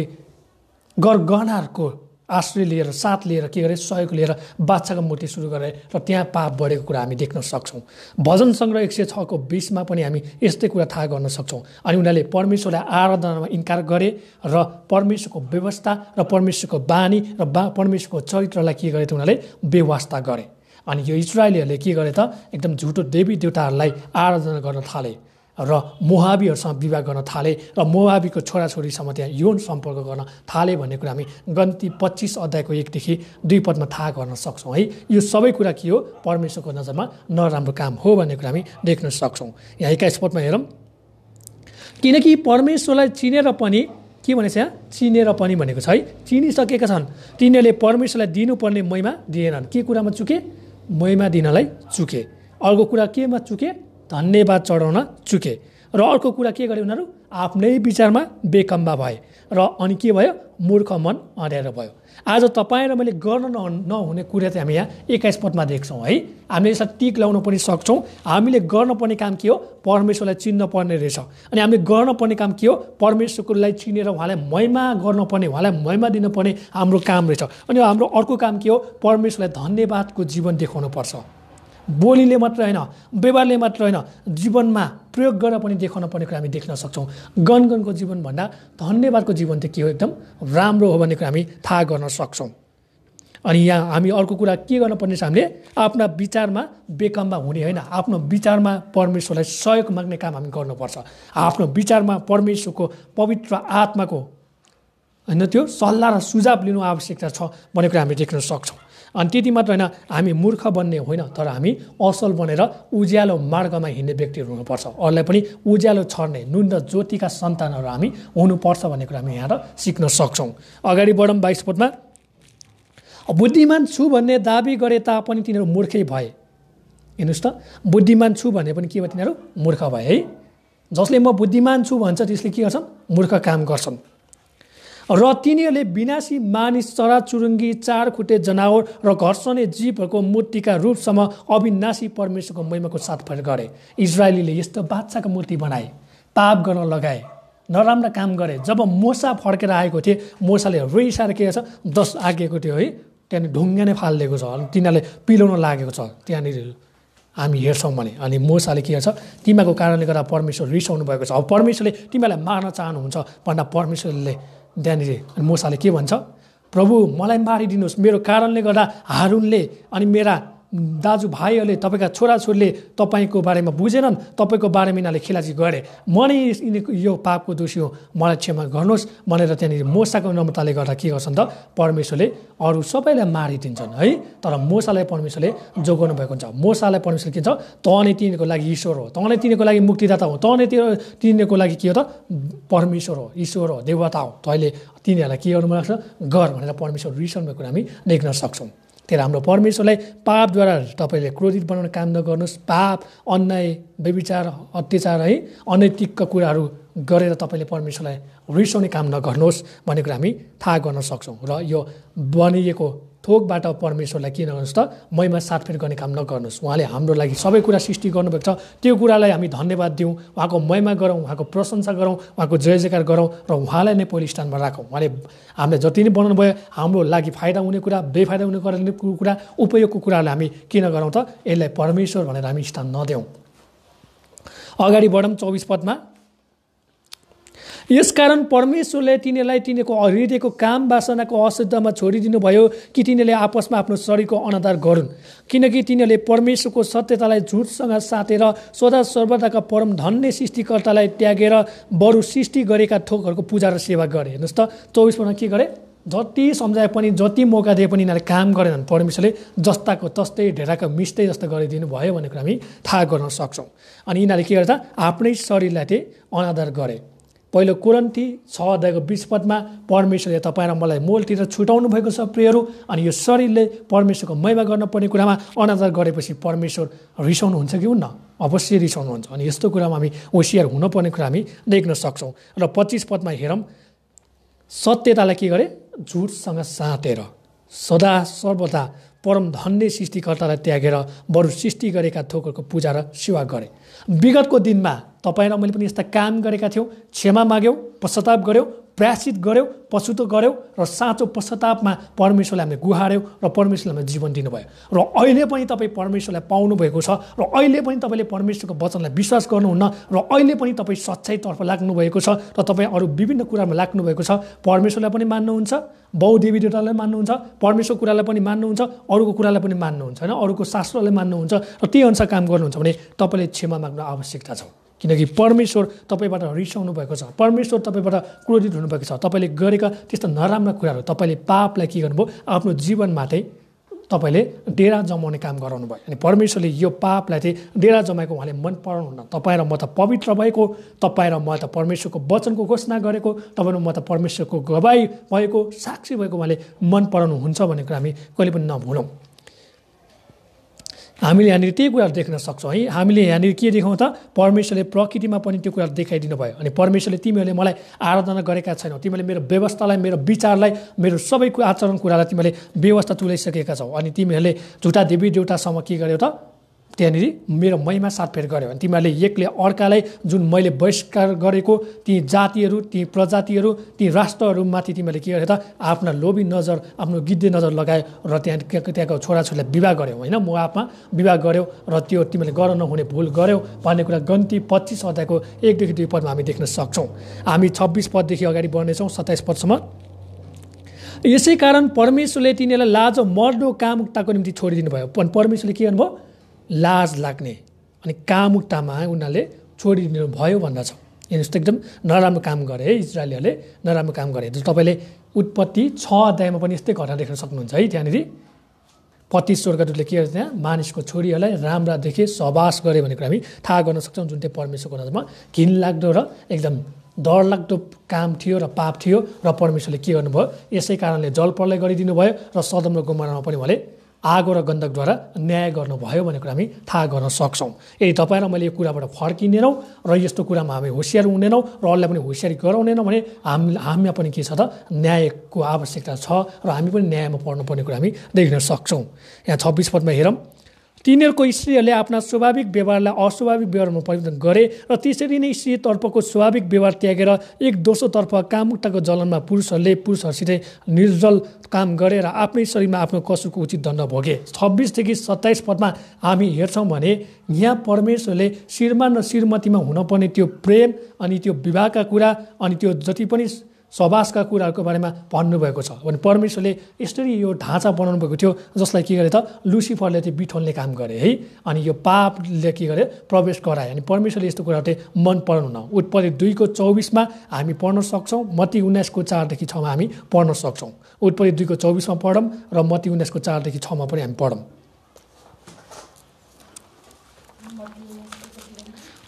गरगहनाहरूको आश्रय लिएर साथ लिएर के गरे, सहयोग लिएर बादशाहको मूर्ति सुरु गरे र त्यहाँ पाप बढेको कुरा हामी देख्न सक्छौँ। भजन सङ्ग्रह 106 को 20 मा पनि हामी यस्तै कुरा थाहा गर्न सक्छौँ। अनि उनीहरूले परमेश्वरलाई आराधनामा इन्कार गरे र परमेश्वरको व्यवस्था र परमेश्वरको बानी र परमेश्वरको चरित्रलाई के गरे त उनीहरूले बेवास्ता गरे। अनि यो इस्राएलीहरूले के गरे त, एकदम झुटो देवी देवताहरूलाई आराधना गर्न थाले र मोहाबीहरूसँग विवाह गर्न थाले र मोहाबीको छोराछोरीसँग त्यहाँ यौन सम्पर्क गर्न थाले भन्ने कुरा हामी गन्ती 25 अध्यायको 1 देखि 2 पदमा थाहा गर्न सक्छौँ। है यो सबै कुरा के हो, परमेश्वरको नजरमा नराम्रो काम हो भन्ने कुरा हामी देख्न सक्छौँ। यहाँ 21 पदमा हेरौँ, किनकि परमेश्वरलाई चिनेर पनि के भनेको छ, यहाँ चिनेर पनि भनेको छ है, चिनिसकेका छन्, तिनीहरूले परमेश्वरलाई दिनुपर्ने महिमा दिएनन्। के कुरामा चुके, महिमा दिनलाई चुके। अर्को कुरा केमा चुके, धन्यवाद चढाउन चुके। र अर्को कुरा के गरे, उनीहरू आफ्नै विचारमा बेकम्बा भए र अनि के भयो, मूर्ख मन अँध्यारो भयो। आज तपाईँ र मैले गर्न नहुने कुरा चाहिँ हामी यहाँ 21 पदमा देख्छौँ। है हामीले यसलाई टिक लाउन पनि सक्छौँ। हामीले गर्नुपर्ने काम के हो, परमेश्वरलाई चिन्न पर्ने रहेछ। अनि हामीले गर्नुपर्ने काम के हो, परमेश्वरलाई चिनेर उहाँलाई महिमा गर्नुपर्ने, उहाँलाई महिमा दिनुपर्ने हाम्रो काम रहेछ। अनि हाम्रो अर्को काम के हो, परमेश्वरलाई धन्यवादको जीवन देखाउनुपर्छ। बोलीले मात्र होइन, व्यवहारले मात्र होइन, जीवनमा प्रयोग गरेर पनि देखाउन पर्ने कुरा हामी देख्न सक्छौँ। गणगणको जीवनभन्दा धन्यवादको जीवन चाहिँ के हो, एकदम राम्रो हो भन्ने कुरा हामी थाहा गर्न सक्छौँ। अनि यहाँ हामी अर्को कुरा के गर्नुपर्ने छ, हामीले आफ्ना विचारमा बेकाममा हुने होइन, आफ्नो विचारमा परमेश्वरलाई सहयोग माग्ने काम हामी गर्नुपर्छ। आफ्नो विचारमा परमेश्वरको पवित्र आत्माको होइन त्यो सल्लाह र सुझाव लिनु आवश्यकता छ भन्ने कुरा हामी देख्न सक्छौँ। अनि त्यति मात्र होइन, हामी मूर्ख बन्ने होइन, तर हामी असल बनेर उज्यालो मार्गमा हिँड्ने व्यक्तिहरू हुनुपर्छ। अरूलाई पनि उज्यालो छर्ने नुन र ज्योतिका सन्तानहरू हामी हुनुपर्छ भन्ने कुरा हामी यहाँ सिक्न सक्छौँ। अगाडि बढौँ 22 पदमा। बुद्धिमान छु भन्ने दाबी गरे तापनि तिनीहरू मूर्खै भए। हेर्नुहोस् त, बुद्धिमान छु भने पनि के भयो, तिनीहरू मूर्ख भए है। जसले म बुद्धिमान छु भन्छ त्यसले के गर्छन्, मूर्ख काम गर्छन्। र तिनीहरूले विनाशी मानिस, चराचुरुङ्गी, चार खुट्टे जनावर र घर्षने जीवहरूको मूर्तिका रूपसम्म अविनाशी परमेश्वरको महिमाको साथ प्रयोग गरे। इजरायलीले यस्तो बादशाहको मूर्ति बनाए, पाप गर्न लगाए, नराम्रो काम गरे। जब मोसा फर्केर आएको थिए, मोसाले रिसाएर के छ, 10 आज्ञाको थियो है, त्यहाँनिर ढुङ्गा नै फालिदिएको छ। अनि तिनीहरूले पिलाउन लागेको छ त्यहाँनिर हामी हेर्छौँ भने। अनि मोसाले के गर्छ, तिमीहरूको कारणले गर्दा परमेश्वर रिसाउनु भएको छ, अब परमेश्वरले तिमीलाई मार्न चाहनुहुन्छ भन्दा परमेश्वरले त्यहाँनिर अनि मोसाले के भन्छ, प्रभु मलाई मारिदिनुहोस्, मेरो कारणले गर्दा हारुनले अनि मेरा दाजुभाइहरूले, तपाईँका छोराछोरीले तपाईँको बारेमा बुझेनन्, तपाईँको बारेमा यिनीहरूले खेलाची गरे, म नै यो पापको दोषी हो, मलाई क्षमा गर्नुहोस् भनेर त्यहाँनिर मोसाको नम्रताले गर्दा के गर्छन् त, परमेश्वरले अरू सबैलाई मारिदिन्छन् है। तर मोसालाई परमेश्वरले जोगाउनु भएको हुन्छ। मोसालाई परमेश्वरले के भन्छ, तँ नै तिनीहरूको लागि ईश्वर हो, तँ नै तिनीहरूको लागि मुक्तिदाता हो, तँ नै तिनीहरूको लागि के हो त, परमेश्वर हो, ईश्वर हो, देवता हो, तैँले तिनीहरूलाई के गर्नु लाग्छ, गर भनेर परमेश्वर रिसाउनु भएको हामी देख्न सक्छौँ। त्यही हाम्रो परमेश्वरलाई पापद्वारा तपाईँले क्रोधित बनाउने काम नगर्नुहोस्। पाप, अन्याय, व्यभिचार, अत्याचार है, अनैतिक कुराहरू गरेर तपाईँले परमेश्वरलाई रिसाउने काम नगर्नुहोस् भन्ने कुरा हामी थाहा गर्न सक्छौँ। र यो बनिएको थोकबाट परमेश्वरलाई के नगर्नुहोस् त, महिमा साटफेर गर्ने काम नगर्नुहोस्। उहाँले हाम्रो लागि सबै कुरा सृष्टि गर्नुभएको छ, त्यो कुरालाई हामी धन्यवाद दिउँ, उहाँको महिमा गरौँ, उहाँको प्रशंसा गरौँ, उहाँको जय जयकार गरौँ र उहाँलाई नै पहिलो स्थानमा राखौँ। उहाँले हामीले जति नै बनाउनु भयो हाम्रो लागि फाइदा हुने कुरा, बेफाइदा हुने कुरा, उपयोगको कुराहरूलाई हामी किन गरौँ त, यसलाई परमेश्वर भनेर हामी स्थान नदेऊ। अगाडि बढौँ 24 पदमा। यसकारण परमेश्वरले तिनीहरूलाई तिनीहरूको हृदयको काम वासनाको अशुद्धमा छोडिदिनु भयो कि तिनीहरूले आपसमा आफ्नो शरीरको अनादर गरून्, किनकि तिनीहरूले परमेश्वरको सत्यतालाई झुटसँग साटेर सदा सर्वदाका परम धन्य सृष्टिकर्तालाई त्यागेर बरु सृष्टि गरेका थोकहरूको पूजा र सेवा गरे। हेर्नुहोस् त, 24 पदमा के गरे, जति सम्झाए पनि, जति मौका दिए पनि यिनीहरूले काम गरेनन्। परमेश्वरले जस्ताको तस्तै, ढेराको मिस्टै जस्तो गरिदिनु भयो भन्ने कुरा हामी थाहा गर्न सक्छौँ। अनि यिनीहरूले के गर्दा आफ्नै शरीरलाई चाहिँ अनादर गरे। पहिलो कोरिन्थी 6:20 पदमा परमेश्वरले तपाईँ र मलाई मोलतिर छुटाउनु भएको छ प्रियहरू। अनि यो शरीरले परमेश्वरको महिमा गर्नुपर्ने कुरामा अनादर गरेपछि परमेश्वर रिसाउनुहुन्छ कि हुन्न? अवश्य रिसाउनुहुन्छ। अनि यस्तो कुरामा हामी होसियार हुनुपर्ने कुरा हामी देख्न सक्छौँ। र 25 पदमा हेरौँ, सत्यतालाई के गरे, झुटसँग साटेर सदा सर्वदा परम धन्य सृष्टिकर्तालाई त्यागेर बरु सृष्टि गरेका थोकहरूको पूजा र सेवा गरे। विगतको दिनमा तपाईँ र मैले पनि यस्ता काम गरेका थियौँ, क्षमा माग्यौँ, पश्चाताप गऱ्यौँ, प्रायश्चित गऱ्यौँ, पछुतो गऱ्यौँ र साँचो पश्चातापमा परमेश्वरले हामीले गुहार्यौँ र परमेश्वरले हामीले जीवन दिनुभयो। र अहिले पनि तपाईँ परमेश्वरलाई पाउनुभएको छ र अहिले पनि तपाईँले परमेश्वरको वचनलाई विश्वास गर्नुहुन्न र अहिले पनि तपाईँ सच्चाइतर्फ लाग्नुभएको छ र तपाईँ अरू विभिन्न कुरामा लाग्नुभएको छ। परमेश्वरलाई पनि मान्नुहुन्छ, बहुदेवी देवतालाई मान्नुहुन्छ, परमेश्वर कुरालाई पनि मान्नुहुन्छ, अरूको कुरालाई पनि मान्नुहुन्छ होइन, अरूको शास्त्रलाई मान्नुहुन्छ र त्यही अनुसार काम गर्नुहुन्छ भने तपाईँले क्षमा माग्नु आवश्यकता छ। किनकि परमेश्वर तपाईँबाट रिसाउनु भएको छ, परमेश्वर तपाईँबाट क्रोधित हुनुभएको छ। तपाईँले गरेका त्यस्तो नराम्रा कुराहरू, तपाईँले पापलाई के गर्नुभयो, आफ्नो जीवनमा चाहिँ तपाईँले डेरा जमाउने काम गराउनु भयो। अनि परमेश्वरले यो पापलाई चाहिँ डेरा जमाएको उहाँले मन पराउनुहुन्न। तपाईँ र म त पवित्र भएको, तपाईँ र म त परमेश्वरको वचनको घोषणा गरेको, तपाईँ र म त परमेश्वरको गवाई भएको, साक्षी भएको उहाँले मन पराउनुहुन्छ भन्ने कुरा हामी कहिले पनि नभुलौँ। हामीले यहाँनिर त्यही कुराहरू देख्न सक्छौँ है। हामीले यहाँनिर के देखाउँ त, परमेश्वरले प्रकृतिमा पनि त्यो कुराहरू देखाइदिनु भयो। अनि परमेश्वरले तिमीहरूले मलाई आराधना गरेका छैनौ, तिमीले मेरो व्यवस्थालाई, मेरो विचारलाई, मेरो सबै आचरण कुरालाई तिमीले व्यवस्था तुल्याइसकेका छौ। अनि तिमीहरूले झुटा देवी देवतासम्म के गर्यौ त, त्यहाँनिर मेरो महिमा साटफेर गर्यो। अनि तिमीहरूले एकले अर्कालाई जुन मैले बहिष्कार गरेको ती जातिहरू, ती प्रजातिहरू, ती राष्ट्रहरूमाथि तिमीहरूले के गर्यो त, आफ्ना लोभी नजर, आफ्नो गिद्धे नजर लगायो र त्यहाँको छोराछोरीलाई विवाह गर्यौ होइन, मोआबमा विवाह गर्यौ र त्यो तिमीले गर्न नहुने भुल गर्यौ भन्ने कुरा गन्ती 25 अध्यायको 1-2 पदमा हामी देख्न सक्छौँ। हामी 26 पददेखि अगाडि बढ्नेछौँ 27 पदसम्म। यसै कारण परमेश्वरले तिनीहरूलाई लाज मर्दो कामुकताको निम्ति छोडिदिनु भयो। पनि परमेश्वरले के गर्नुभयो? लाज लाग्ने अनि कामुकतामा उनीहरूले छोडिदिनु भयो भन्दछ। यस्तो एकदम नराम्रो काम गरे है, इजरायलीहरूले नराम्रो काम गरे। तपाईँले उत्पत्ति 6 अध्यायमा पनि यस्तै घटना देख्न सक्नुहुन्छ है। त्यहाँनिर 25 स्वर्गदूतले के गर्छ, त्यहाँ मानिसको छोरीहरूलाई राम्रा देखे सहवास गरे भन्ने कुरा हामी थाहा गर्न सक्छौँ, जुन चाहिँ परमेश्वरको नजरमा घिनलाग्दो र एकदम डरलाग्दो काम थियो र पाप थियो। र परमेश्वरले के गर्नुभयो? यसै कारणले जलप्रलय गरिदिनु भयो र सदम र गोमोरामा पनि उहाँले आगो र गन्धकद्वारा न्याय गर्नुभयो भन्ने कुरा हामी थाहा गर्न सक्छौँ। यदि तपाईँ र मैले यो कुराबाट फर्किँदैनौँ र यस्तो कुरामा हामी होसियार हुँदैनौँ र अरूलाई पनि होसियारी गराउँदैनौँ भने हामीमा पनि के छ त? न्यायको आवश्यकता छ र हामी पनि न्यायमा पर्नुपर्ने कुरा हामी देख्न सक्छौँ। यहाँ 26 पदमा हेरौँ, तिनीहरूको स्त्रीहरूले आफ्ना स्वाभाविक व्यवहारलाई अस्वाभाविक व्यवहारमा परिवर्तन गरे र त्यसरी नै स्त्रीतर्फको स्वाभाविक व्यवहार त्यागेर एक दोस्रोतर्फ कामुकताको जलनमा पुरुषहरूसित निर्जल काम गरे र आफ्नै शरीरमा आफ्नो कसुको उचित दण्ड भोगे। 26 देखि 27 पदमा हामी हेर्छौँ भने यहाँ परमेश्वरले श्रीमान र श्रीमतीमा हुनुपर्ने त्यो प्रेम अनि त्यो विवाहका कुरा अनि त्यो जति पनि सहवासका कुराहरूको बारेमा भन्नुभएको छ। भने परमेश्वरले यसरी यो ढाँचा बनाउनु भएको थियो, जसलाई के गरे त? लुसिफरले चाहिँ बिठोल्ने काम गरे है। अनि यो पापले के गरे? प्रवेश गराए। अनि परमेश्वरले यस्तो कुराहरू चाहिँ मन पराउनुहुन्न। उत्पत्ति 2:24 हामी पढ्न सक्छौँ, मत्ती 19:4 देखि 6 हामी पढ्न सक्छौँ। उत्पत्ति 2:24 पढौँ र मत्ती 19:4 देखि 6 पनि हामी पढौँ।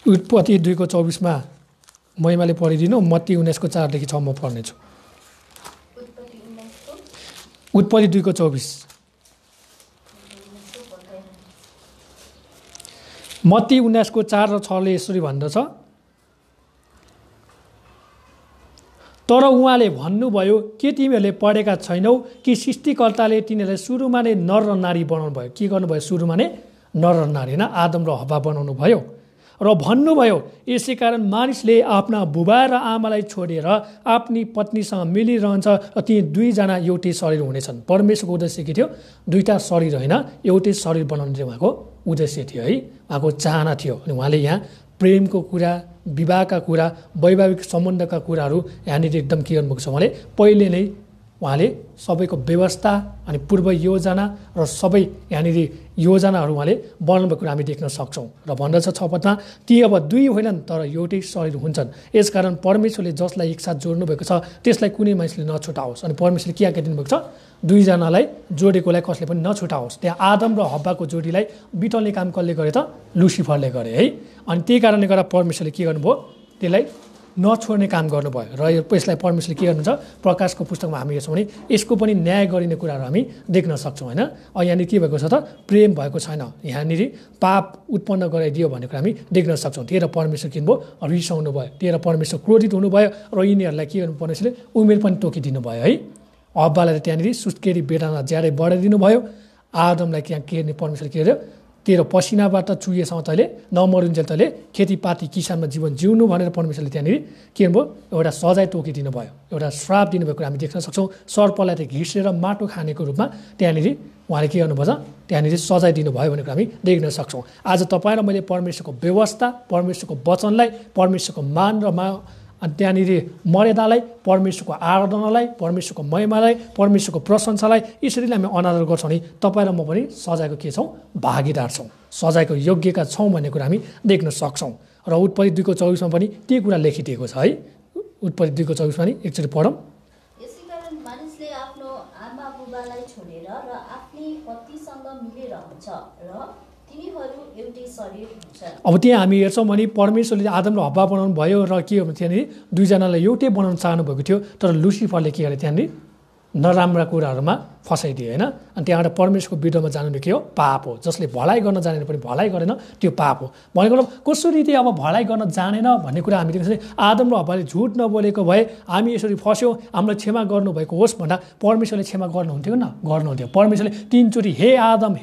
उत्पत्ति 2:24 महिमाले पढिदिनु, मत्ती 19:4 देखि 6 म पढ्नेछु। उत्पत्ति 2:24 मत्ती 19:4 र 6ले यसरी भन्दछ, तर उहाँले भन्नुभयो, के तिमीहरूले पढेका छैनौ कि सृष्टिकर्ताले तिनीहरूलाई सुरुमा नै नर र नारी बनाउनु भयो। के गर्नुभयो? सुरुमा नै नर र नारी होइन, आदम र हव्वा बनाउनु भयो। र भन्नुभयो, यसै कारण मानिसले आफ्ना बुबा र आमालाई छोडेर आफ्नी पत्नीसँग मिलिरहन्छ र ती दुईजना एउटै शरीर हुनेछन्। परमेश्वरको उद्देश्य के थियो? दुईटा शरीर होइन, एउटै शरीर बनाउने चाहिँ उहाँको उद्देश्य थियो है, उहाँको चाहना थियो। अनि उहाँले यहाँ प्रेमको कुरा, विवाहका कुरा, वैवाहिक सम्बन्धका कुराहरू यहाँनिर एकदम के गर्नुभएको छ? उहाँले पहिले नै उहाँले सबैको व्यवस्था अनि पूर्व योजना र सबै यहाँनिर योजनाहरू उहाँले बनाउनुभएको कुरा हामी देख्न सक्छौँ। र भन्दछ 6 पदमा, ती अब दुई होइनन् तर एउटै शरीर हुन्छन्। यसकारण परमेश्वरले जसलाई एकसाथ जोड्नुभएको छ त्यसलाई कुनै मानिसले नछुटाओस्। अनि परमेश्वरले के आज्ञा दिनुभएको छ? दुईजनालाई जोडेकोलाई कसले पनि नछुटाओस्। त्यहाँ आदम र हव्वाको जोडीलाई बिटल्ने काम कसले गरे त? लुसिफरले गरे है। अनि त्यही कारणले गर्दा परमेश्वरले के गर्नुभयो? त्यसलाई नछोड्ने काम गर्नुभयो। र यसलाई परमेश्वरले के गर्नुहुन्छ? प्रकाशको पुस्तकमा हामी हेर्छौँ भने यसको पनि न्याय गरिने कुराहरू हामी देख्न सक्छौँ होइन। यहाँनिर के भएको छ त? प्रेम भएको छैन, यहाँनिर पाप उत्पन्न गराइदियो भन्ने कुरा हामी देख्न सक्छौँ। त्यही र परमेश्वर के भयो? रिसाउनु भयो। त्यही र परमेश्वर क्रोधित हुनुभयो र यिनीहरूलाई के गर्नु? परमेश्वरले उमेर पनि तोकिदिनु भयो है। हव्वालाई त्यहाँनिर सुत्केरी बेडामा ज्यादै बढाइदिनु भयो। आदमलाई के परमेश्वरले के गर्यो? तेरो पसिनाबाट चुहिएसम्म तैँले नमरुन्जेल तैँले खेतीपाती किसानमा जीवन जिउनु भनेर परमेश्वरले त्यहाँनिर के भयो? एउटा सजाय तोकिदिनु भयो, एउटा श्राप दिनुभएको हामी देख्न सक्छौँ। सर्पलाई चाहिँ घिसेर माटो खानेको रूपमा त्यहाँनिर उहाँले के गर्नुपर्छ? त्यहाँनिर सजाय दिनुभयो भनेर हामी देख्न सक्छौँ। आज तपाईँ र मैले परमेश्वरको व्यवस्था, परमेश्वरको वचनलाई, परमेश्वरको मान र अनि त्यहाँनिर मर्यादालाई, परमेश्वरको आराधनालाई, परमेश्वरको महिमालाई, परमेश्वरको प्रशंसालाई यसरी हामी अनादर गर्छौँ भने तपाईँ र म पनि सजायको के छौँ? भागीदार छौँ, सजायको योग्यका छौँ भन्ने कुरा हामी देख्न सक्छौँ। र उत्पत्ति 2:24 पनि त्यही कुरा लेखिदिएको छ है। उत्पत्ति 2:24 पनि एकचोटि पढौँ। यसै कारण मानिसले आफ्नो आमा बुबालाई छोडेर र आफ्नै पतिसँग मिलेरहन्छ र तिनीहरू एउटै शरीर हुन्छन्। अब त्यहाँ हामी हेर्छौँ भने परमेश्वरले आदम र हव्वा बनाउनु भयो र के हो त्यहाँनिर दुईजनालाई एउटै बनाउन चाहनुभएको थियो। तर लुसिफरले के गरे? त्यहाँनिर नराम्रा कुराहरूमा फसाइदियो होइन। अनि त्यहाँबाट परमेश्वरको विरुद्धमा जानु के हो? पाप हो। जसले भलाइ गर्न जानेन पनि भलाइ गरेन, त्यो पाप हो। भनेको कसरी चाहिँ अब भलाइ गर्न जानेन भन्ने कुरा हामी देख्छौँ। आदम र हव्वाले झुट नबोलेको भए हामी यसरी फस्यौँ, हामीलाई क्षमा गर्नुभएको होस् भन्दा परमेश्वरले क्षमा गर्नुहुन्थ्यो न? गर्नुहुन्थ्यो। परमेश्वरले 3 चोटि हे आदम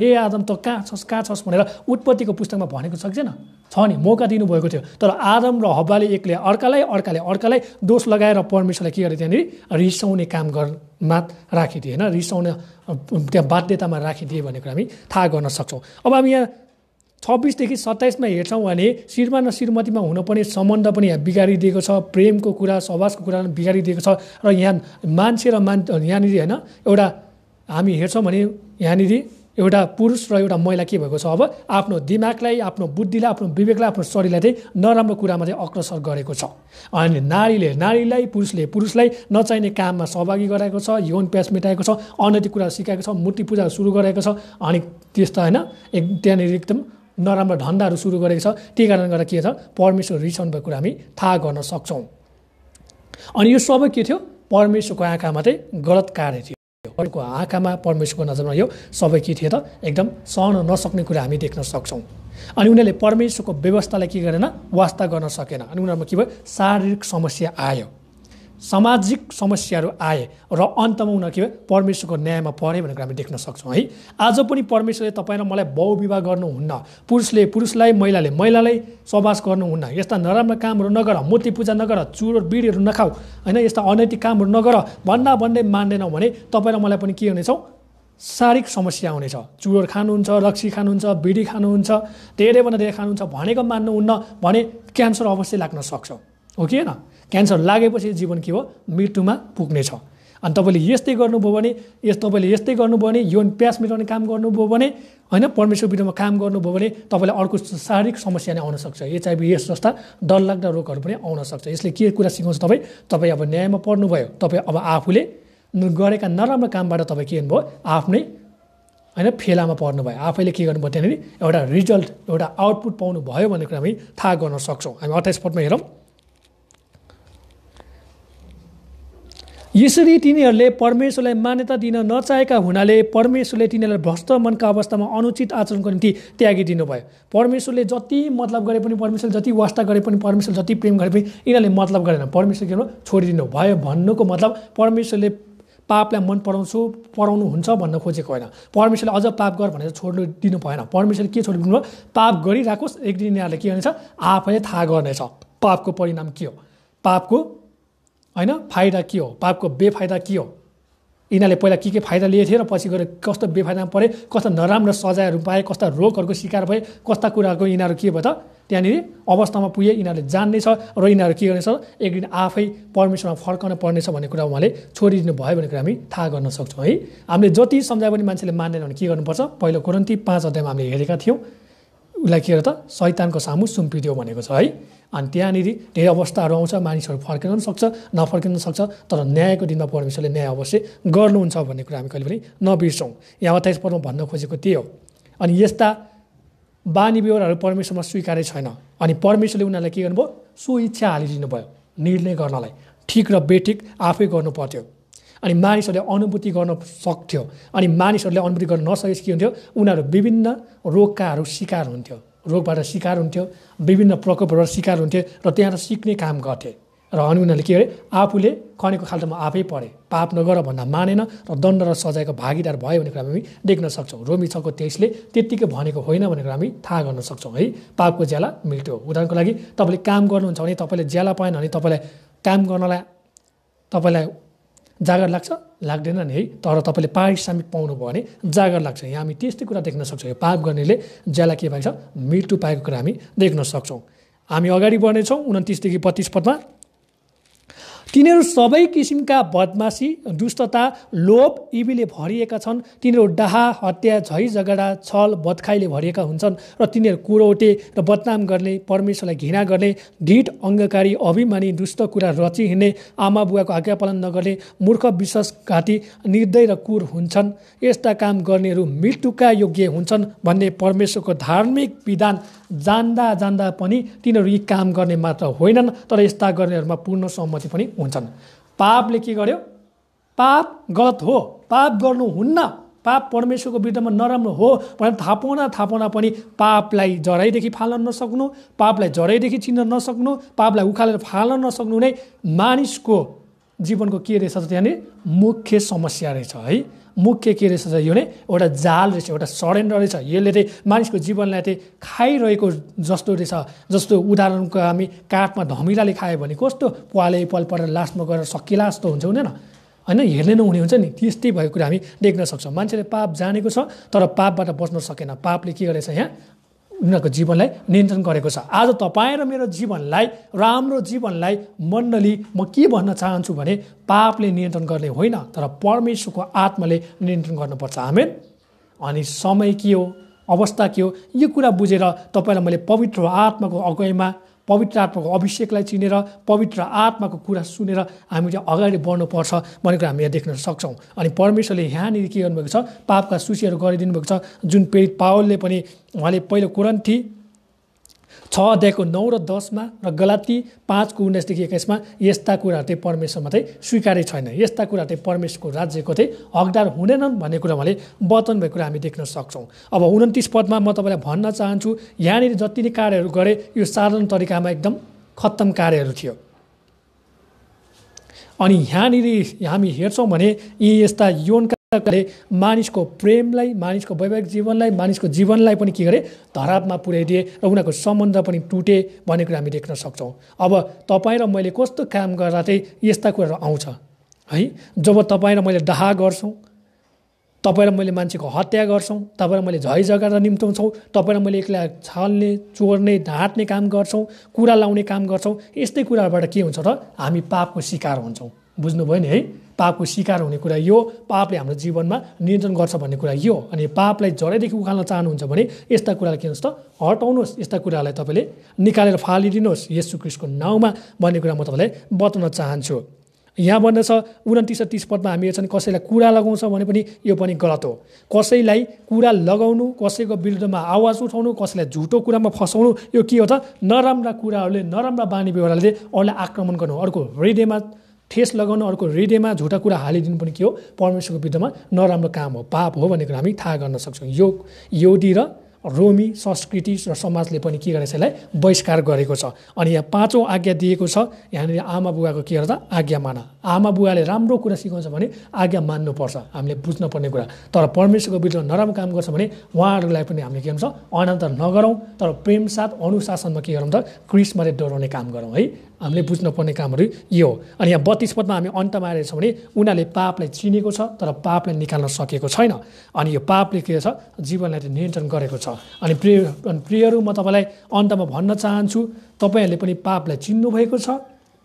त कहाँ छस् भनेर उत्पत्तिको पुस्तकमा भनेको छ कि छैन? छ नि, मौका दिनुभएको थियो। तर आदम र हव्वाले एकले अर्कालाई दोष लगाएर परमेश्वरलाई के गरे? त्यहाँनिर रिसाउने काम गर्नमा राखिदिए होइन, रिसाउने त्यहाँ बाध्यतामा राखिदिए भन्ने कुरा हामी थाहा गर्न सक्छौँ। अब हामी यहाँ 26 देखि 27 हेर्छौँ भने श्रीमान र श्रीमतीमा हुनुपर्ने सम्बन्ध पनि यहाँ बिगारिदिएको छ, प्रेमको कुरा सहवासको कुरा बिगारिदिएको छ। र यहाँ मान्छे र यहाँनिर होइन एउटा हामी हेर्छौँ भने यहाँनिर एउटा पुरुष र एउटा महिला के भएको छ, अब आफ्नो दिमागलाई, आफ्नो बुद्धिलाई, आफ्नो विवेकलाई, आफ्नो शरीरलाई चाहिँ नराम्रो कुरामा चाहिँ अग्रसर गरेको छ। अनि नारीलाई पुरुषलाई नचाहिने काममा सहभागी गराएको छ, यौन प्यास मेटाएको छ, अनैतिक कुरा सिकाएको छ, मूर्ति पूजा सुरु गरेको छ, अनि त्यस्ता होइन त्यहाँनिर एकदम नराम्रो धन्दाहरू सुरु गरेको छ। त्यही कारणले गर्दा के छ, परमेश्वर रिसाउनु भएको कुरा हामी थाहा गर्न सक्छौँ। अनि यो सबै के थियो, परमेश्वरको आँखामा चाहिँ गलत कार्य थियो। को आँखामा, परमेश्वरको नजरमा यो सबै के थियो त, एकदम सहन नसक्ने कुरा हामी देख्न सक्छौँ। अनि उनीहरूले परमेश्वरको व्यवस्थालाई के गरेन, वास्ता गर्न सकेन। अनि उनीहरूमा के भयो, शारीरिक समस्या आयो, सामाजिक समस्याहरू आए र अन्तमा उनीहरू के भयो, परमेश्वरको न्यायमा परे भनेर हामी देख्न सक्छौँ है। आज पनि परमेश्वरले तपाईँ र मलाई बहुविवाह गर्नुहुन्न, पुरुषले पुरुषलाई, महिलाले महिलालाई सहवास गर्नुहुन्न, यस्ता नराम्रा कामहरू नगर, मूर्ति पूजा नगर, चुरोट बिडीहरू नखाऊ, होइन यस्ता अनैतिक कामहरू नगर भन्दै मान्दैनौँ भने तपाईँ र मलाई पनि के हुनेछौँ, शारीरिक समस्या हुनेछ। चुरोट खानुहुन्छ, रक्सी खानुहुन्छ, बिडी खानुहुन्छ, धेरैभन्दा धेरै खानुहुन्छ, भनेको मान्नुहुन्न भने क्यान्सर अवश्य लाग्न सक्छ, हो कि होइन। क्यान्सर लागेपछि जीवन के हो, मृत्युमा पुग्नेछ। अनि तपाईँले यस्तै गर्नुभयो भने यौन प्यास मेटाउने काम गर्नुभयो भने, होइन परमेश्वर विरुद्धमा काम गर्नुभयो भने तपाईँलाई अर्को शारीरिक समस्या नै आउन सक्छ। HIV एड्स जस्ता डरलाग्दा रोगहरू पनि आउन सक्छ। यसले के कुरा सिकाउँछ, तपाईँ अब न्यायमा पर्नुभयो, तपाईँ अब आफूले गरेका नराम्रो कामबाट तपाईँ के हुनुभयो, आफ्नै होइन फेलामा पर्नुभयो, आफैले के गर्नुभयो, त्यहाँनिर एउटा रिजल्ट, एउटा आउटपुट पाउनु भयो भन्ने कुरा हामी थाहा गर्न सक्छौँ। हामी 28 पदमा हेरौँ, यसरी तिनीहरूले परमेश्वरलाई मान्यता दिन नचाहेका हुनाले परमेश्वरले तिनीहरूलाई भ्रष्ट मनका अवस्थामा अनुचित आचरणको निम्ति त्यागिदिनु भयो। परमेश्वरले जति मतलब गरे पनि, परमेश्वरले जति वास्ता गरे पनि, परमेश्वरले जति प्रेम गरे पनि यिनीहरूले मतलब गरेन, परमेश्वर के छोडिदिनु भयो। भन्नुको मतलब परमेश्वरले पापलाई मन पराउनुहुन्छ भन्न खोजेको होइन, परमेश्वरले अझ पाप गर भनेर छोड्नु दिनु भएन। परमेश्वरले के छोडिदिनु भयो, पाप गरिराखोस्, एक दिन यिनीहरूले के गर्नेछ आफैले थाहा गर्नेछ पापको परिणाम के हो, पापको होइन फाइदा के हो, पापको बेफाइदा के हो। यिनीहरूले पहिला के फाइदा लिए थिए र पछि गएर कस्तो बेफाइदामा परे, कस्तो नराम्रो सजायहरू पाए, कस्ता रोगहरूको शिकार भए, कस्ता कुराको यिनीहरू के भयो त त्यहाँनिर अवस्थामा पुगे, यिनीहरूले जान्नेछ र यिनीहरू के गर्नेछ, एक दिन आफै परमेश्वरमा फर्काउन पर्नेछ भन्ने कुरा उहाँले छोडिदिनु भयो भन्ने कुरा हामी थाहा गर्न सक्छौँ है। हामीले जति सम्झाए पनि मान्छेले मान्दैन भने के गर्नुपर्छ, पहिलो कोरिन्थी 5 अध्यायमा हामीले हेरेका थियौँ, उसलाई के गर्दा शैतानको सामु सुम्पिदियो भनेको छ है। अनि त्यहाँनिर धेरै अवस्थाहरू आउँछ, मानिसहरू फर्किन पनि सक्छ, नफर्किन सक्छ, तर न्यायको दिनमा परमेश्वरले न्याय अवश्य गर्नुहुन्छ भन्ने कुरा हामी कहिले पनि नबिर्सौँ। यहाँ 28 पदमा भन्न खोजेको त्यही हो। अनि यस्ता बानी व्यवहारहरू परमेश्वरमा स्वीकार्य छैन, अनि परमेश्वरले उनीहरूलाई के गर्नुभयो, सो इच्छा हालिदिनु भयो, निर्णय गर्नलाई ठिक र बेठिक आफै गर्नु पर्थ्यो। अनि मानिसहरूले अनुभूति गर्न सक्थ्यो, अनि मानिसहरूले अनुभूति गर्न नसकेपछि के हुन्थ्यो, उनीहरू विभिन्न रोगकाहरू शिकार हुन्थ्यो, रोगबाट शिकार हुन्थ्यो, विभिन्न प्रकोपबाट शिकार हुन्थ्यो र त्यहाँबाट सिक्ने काम गर्थे। र अनि उनीहरूले के अरे, आफूले खनेको खाल्टोमा आफै परे, पाप नगर भन्दा मानेन र दण्ड र सजायको भागीदार भयो भन्ने कुरा हामी देख्न सक्छौँ। रोमी 6:23ले त्यत्तिकै भनेको होइन भन्ने कुरा हामी थाहा गर्न सक्छौँ है। पापको ज्याला मृत्यु हो। उदाहरणको लागि तपाईँले काम गर्नुहुन्छ भने, तपाईँले ज्याला पाएन भने तपाईँलाई काम गर्नलाई तपाईँलाई जागर लाग्छ, लाग्दैन नि है, तर तपाईँले पारिश्रमिक पाउनुभयो भने जागर लाग्छ। यहाँ हामी त्यस्तै कुरा देख्न सक्छौँ। पाप गर्नेले ज्याला के भएको छ, मृत्यु पाएको कुरा हामी देख्न सक्छौँ। हामी अगाडि बढ्नेछौँ 29 देखि 32 पदमा। तिनीहरू सबै किसिमका बदमासी, दुष्टता, लोभ, इबीले भरिएका छन्। तिनीहरू डाहा, हत्या, झै झगडा, छल, बदखाइले भरिएका हुन्छन् र तिनीहरू कुरोटे र बदनाम गर्ने, परमेश्वरलाई घृणा गर्ने, ढिठ, अङ्गकारी, अभिमानी, दुष्ट कुरा रचि हिँड्ने, आमा बुवाको आज्ञा पालन नगर्ने, मूर्ख, विश्वासघाती, निर्दय र कुर हुन्छन्। यस्ता काम गर्नेहरू मृत्युका योग्य हुन्छन् भन्ने परमेश्वरको धार्मिक विधान जान्दा पनि तिनीहरू यी काम गर्ने मात्र होइनन्, तर यस्ता गर्नेहरूमा पूर्ण सहमति पनि हुन्छन्। पापले के गर्यो, पाप गलत हो, पाप गर्नुहुन्न, पाप परमेश्वरको विरुद्धमा नराम्रो हो भनेर थाहा पाउन पनि पापलाई जराइदेखि फाल्न नसक्नु, पापलाई जराइदेखि चिन्न नसक्नु, पापलाई उखालेर फाल्न नसक्नु नै मानिसको जीवनको के रहेछ त, त्यहाँनिर मुख्य समस्या रहेछ है। मुख्य के रहेछ यो नै एउटा जाल रहेछ, एउटा षड्यन्त्र रहेछ। यसले चाहिँ मानिसको जीवनलाई चाहिँ खाइरहेको जस्तो रहेछ। जस्तो उदाहरणको हामी काठमा धमिराले खायो भने कस्तो पाले पल परेर लास्टमा गएर सकिला जस्तो हुन्छ, हुँदैन होइन, हेर्ने नहुने हुन्छ नि, त्यस्तै भएको कुरा हामी देख्न सक्छौँ। मान्छेले पाप जानेको छ तर पापबाट बच्न सकेन। पापले के गरेछ, यहाँ उनीहरूको जीवनलाई नियन्त्रण गरेको छ। आज तपाईँ र मेरो जीवनलाई र हाम्रो जीवनलाई मण्डली म के भन्न चाहन्छु भने पापले नियन्त्रण गर्ने होइन, तर परमेश्वरको आत्माले नियन्त्रण गर्नुपर्छ। आमेन। अनि समय के हो, अवस्था के हो, यो कुरा बुझेर तपाईँलाई मैले पवित्र आत्माको अगुवाईमा, पवित्र आत्माको अभिषेकलाई चिनेर, पवित्र आत्माको कुरा सुनेर हामीले अगाडि बढ्नुपर्छ भनेको हामी यहाँ देख्न सक्छौँ। अनि परमेश्वरले यहाँनिर के गर्नुभएको छ, पापका सूचीहरू गरिदिनु भएको छ, जुन प्रेरित पावलले पनि उहाँले पहिलो कोरिन्थी 6:9 र 10 र गलाती 5:19 देखि 21 यस्ता कुराहरू चाहिँ परमेश्वरमा चाहिँ स्वीकार्य छैन, यस्ता कुराहरू चाहिँ परमेश्वरको राज्यको चाहिँ हकदार हुँदैनन् भन्ने कुरा उहाँले बताउनु भएको कुरा हामी देख्न सक्छौँ। अब 29 पदमा म तपाईँलाई भन्न चाहन्छु, यहाँनिर जति नै कार्यहरू गरे यो साधारण तरिकामा एकदम खत्तम कार्यहरू थियो। अनि यहाँनिर हामी हेर्छौँ भने यी यस्ता यौन मानिसको प्रेमलाई, मानिसको वैवाहिक जीवनलाई, मानिसको जीवनलाई पनि के गरे, धरापमा पुर्याइदिए र उनीहरूको सम्बन्ध पनि टुटे भन्ने कुरा हामी देख्न सक्छौँ। अब तपाईँ र मैले कस्तो काम गर्दा चाहिँ यस्ता कुराहरू आउँछ है। जब तपाईँ र मैले डाहा गर्छौँ, तपाईँ र मैले मान्छेको हत्या गर्छौँ, तपाईँ र मैले झै जगाएर निम्ताउँछौँ, तपाईँ र मैले एक्लै छाल्ने, चोर्ने, ढाँट्ने काम गर्छौँ, कुरा लाउने काम गर्छौँ, यस्तै कुराहरूबाट के हुन्छ र हामी पापको शिकार हुन्छौँ। बुझ्नुभयो नि है, पापको शिकार हुने कुरा यो, पापले हाम्रो जीवनमा नियन्त्रण गर्छ भन्ने कुरा यो। अनि पापलाई जडैदेखि उखाल्न चाहनुहुन्छ भने यस्ता कुरालाई के हुन्छ त हटाउनुहोस्, यस्ता कुरालाई तपाईँले निकालेर फालिदिनुहोस् येशू ख्रीष्टको नाउँमा भन्ने कुरा म तपाईँलाई बताउन चाहन्छु। यहाँ भन्दछ 29 र 30 पदमा हामी हेर्छौँ कसैलाई कुरा लगाउँछ भने पनि यो पनि गलत हो। कसैलाई कुरा लगाउनु, कसैको विरुद्धमा आवाज उठाउनु, कसैलाई झुटो कुरामा फसाउनु, यो के हो त नराम्रा कुराहरूले, नराम्रा बानी व्यवहारले अरूलाई आक्रमण गर्नु, अर्को हृदयमा ठेस लगाउनु, अर्को हृदयमा झुटा कुरा हालिदिनु पनि के हो, परमेश्वरको विरुद्धमा नराम्रो काम हो, पाप हो भन्ने कुरा हामी थाहा गर्न सक्छौँ। यो यहुदी र रोमी संस्कृति र समाजले पनि के गरेछ, यसलाई बहिष्कार गरेको छ। अनि यहाँ 5औं आज्ञा दिएको छ, यहाँनिर आमा बुवाको के गर्दा आज्ञा मान। आमा बुवाले राम्रो कुरा सिकाउँछ भने आज्ञा मान्नुपर्छ, हामीले बुझ्नुपर्ने कुरा। तर परमेश्वरको विरुद्धमा नराम्रो काम गर्छ भने उहाँहरूलाई पनि हामीले के गर्छ, अनादर नगरौँ, तर प्रेम साथ अनुशासनमा के गरौँ त, क्रिस्टमाले डराउने काम गरौँ है। हामीले बुझ्नुपर्ने कामहरू यो हो। अनि यहाँ 32 पदमा हामी अन्तमा आएर छौँ भने उनीहरूले पापलाई चिनेको छ तर पापलाई निकाल्न सकेको छैन। अनि यो पापले के छ, जीवनलाई नियन्त्रण गरेको छ। अनि प्रियहरू म तपाईँलाई अन्तमा भन्न चाहन्छु, तपाईँहरूले पनि पापलाई चिन्नुभएको छ।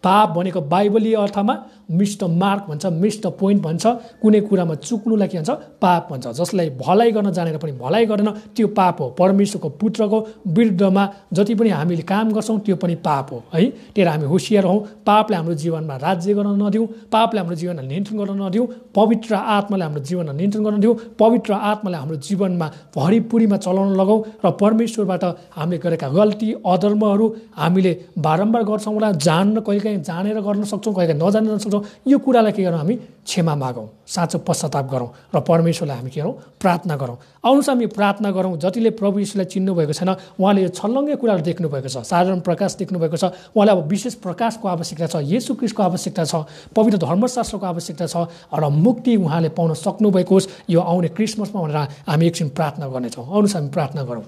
पाप भनेको बाइबलीय अर्थमा मिस्ड मार्क भन्छ, मिस्ड पोइन्ट भन्छ, कुनै कुरामा चुक्नुलाई के भन्छ, पाप भन्छ। जसलाई भलाइ गर्न जानेर पनि भलाइ गरेन त्यो पाप हो। परमेश्वरको पुत्रको विरुद्धमा जति पनि हामीले काम गर्छौँ त्यो पनि पाप हो है। त्यही हामी होसियार हौँ, पापले हाम्रो जीवनमा राज्य गर्न नदिउँ, पापले हाम्रो जीवनमा नियन्त्रण गर्न नदिउँ, पवित्र आत्माले हाम्रो जीवनमा नियन्त्रण गर्न दिउँ, पवित्र आत्माले हाम्रो जीवनमा भरिपुरीमा चलाउन लगाउँ र परमेश्वरबाट हामीले गरेका गल्ती अधर्महरू हामीले बारम्बार गर्छौँ होला, जान्न कहिलेकाहीँ जानेर गर्न सक्छौँ, कहिलेकाहीँ नजानेर सक्छौँ, यो कुरालाई के गरौँ, हामी क्षमा मागौँ, साँचो पश्चाताप गरौँ र परमेश्वरलाई हामी के गरौँ, प्रार्थना गरौँ। आउनुहोस् हामी प्रार्थना गरौँ। जतिले प्रभु यीशुलाई चिन्नुभएको छैन उहाँले यो छल्लङ्गे कुराहरू देख्नुभएको छ, साधारण प्रकाश देख्नुभएको छ, उहाँलाई अब विशेष प्रकाशको आवश्यकता छ, येशू ख्रीष्टको आवश्यकता छ, पवित्र धर्मशास्त्रको आवश्यकता छ र मुक्ति उहाँले पाउन सक्नुभएको होस् यो आउने क्रिसमसमा भनेर हामी एकछिन प्रार्थना गर्नेछौँ। आउनुहोस् हामी प्रार्थना गरौँ।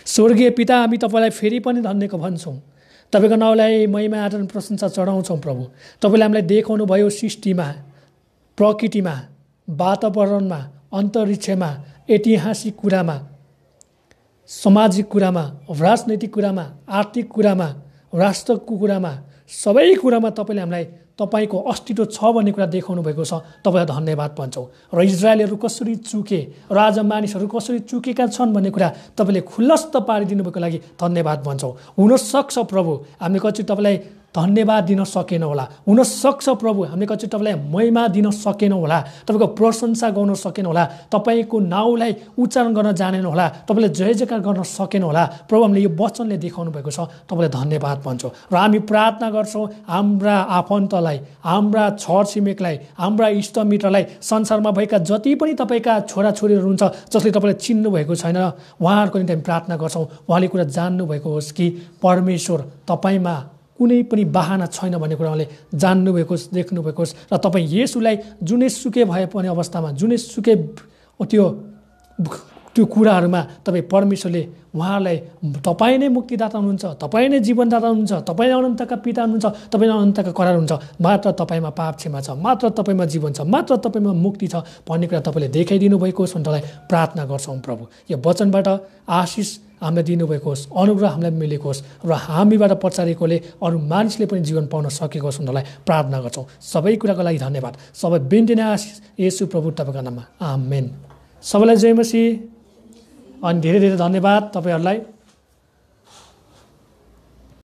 स्वर्गीय पिता, हामी तपाईँलाई फेरि पनि धन्यवाद भन्छौँ, तपाईँको नाउँलाई महिमा आदर प्रशंसा चढाउँछौँ। प्रभु तपाईँले हामीलाई देखाउनु भयो सृष्टिमा, प्रकृतिमा, वातावरणमा, अन्तरिक्षमा, ऐतिहासिक कुरामा, सामाजिक कुरामा, राजनैतिक कुरामा, आर्थिक कुरामा, राष्ट्रको कुरामा, सबै कुरामा तपाईँले हामीलाई तपाईँको अस्तित्व छ भन्ने कुरा देखाउनु भएको छ। तपाईँलाई धन्यवाद भन्छौँ। र इजरायलहरू कसरी चुके र आज मानिसहरू कसरी चुकेका छन् भन्ने कुरा तपाईँले खुलस्त पारिदिनु भएको लागि धन्यवाद भन्छौँ। हुनसक्छ प्रभु हामीले कति तपाईँलाई धन्यवाद दिन सकेनौँ होला, हुनसक्छ प्रभु हामीले कति तपाईँलाई महिमा दिन सकेनौँ होला, तपाईँको प्रशंसा गर्न सकेनौँ होला, तपाईँको नाउँलाई उच्चारण गर्न जानेनौँ होला, तपाईँले जय जयकार गर्न सकेनौँ होला। प्रभु हामीले यो वचनले देखाउनु भएको छ, तपाईँलाई धन्यवाद भन्छौँ। र हामी प्रार्थना गर्छौँ हाम्रा आफन्तलाई, हाम्रा छरछिमेकलाई, हाम्रा इष्टमित्रलाई, संसारमा भएका जति पनि तपाईँका छोराछोरीहरू हुन्छ जसले तपाईँलाई चिन्नुभएको छैन उहाँहरूको निम्ति हामी प्रार्थना गर्छौँ। उहाँले कुरा जान्नुभएको होस् कि परमेश्वर तपाईँमा कुनै पनि बहाना छैन भन्ने कुरा उहाँले जान्नुभएको होस्, देख्नुभएको होस् र तपाईँ येशूलाई जुनैसुकै भए पनि अवस्थामा, जुनैसुकै त्यो त्यो कुराहरूमा तपाईँ परमेश्वरले उहाँलाई तपाईँ नै मुक्तिदाता हुनुहुन्छ, तपाईँ नै जीवनदाता हुनुहुन्छ, तपाईँ अनन्तका पिता हुनुहुन्छ, तपाईँ अनन्तका करार हुनुहुन्छ, मात्र तपाईँमा पाप क्षमा छ, मात्र तपाईँमा जीवन छ, मात्र तपाईँमा मुक्ति छ भन्ने कुरा तपाईँले देखाइदिनु भएको होस् भनेर प्रार्थना गर्छौँ प्रभु। यो वचनबाट आशिष हामीलाई दिनुभएको होस्, अनुग्रह हामीलाई मिलेको होस् र हामीबाट पछाडिकोले अरू मानिसले पनि जीवन पाउन सकेको होस् भनेर प्रार्थना गर्छौँ। सबै कुराको लागि धन्यवाद। सबै बिन्ती नै आशिष येशू प्रभु तपाईँको नाममा आमेन। सबैलाई जय मसीह अनि धेरै धेरै धन्यवाद तपाईँहरूलाई।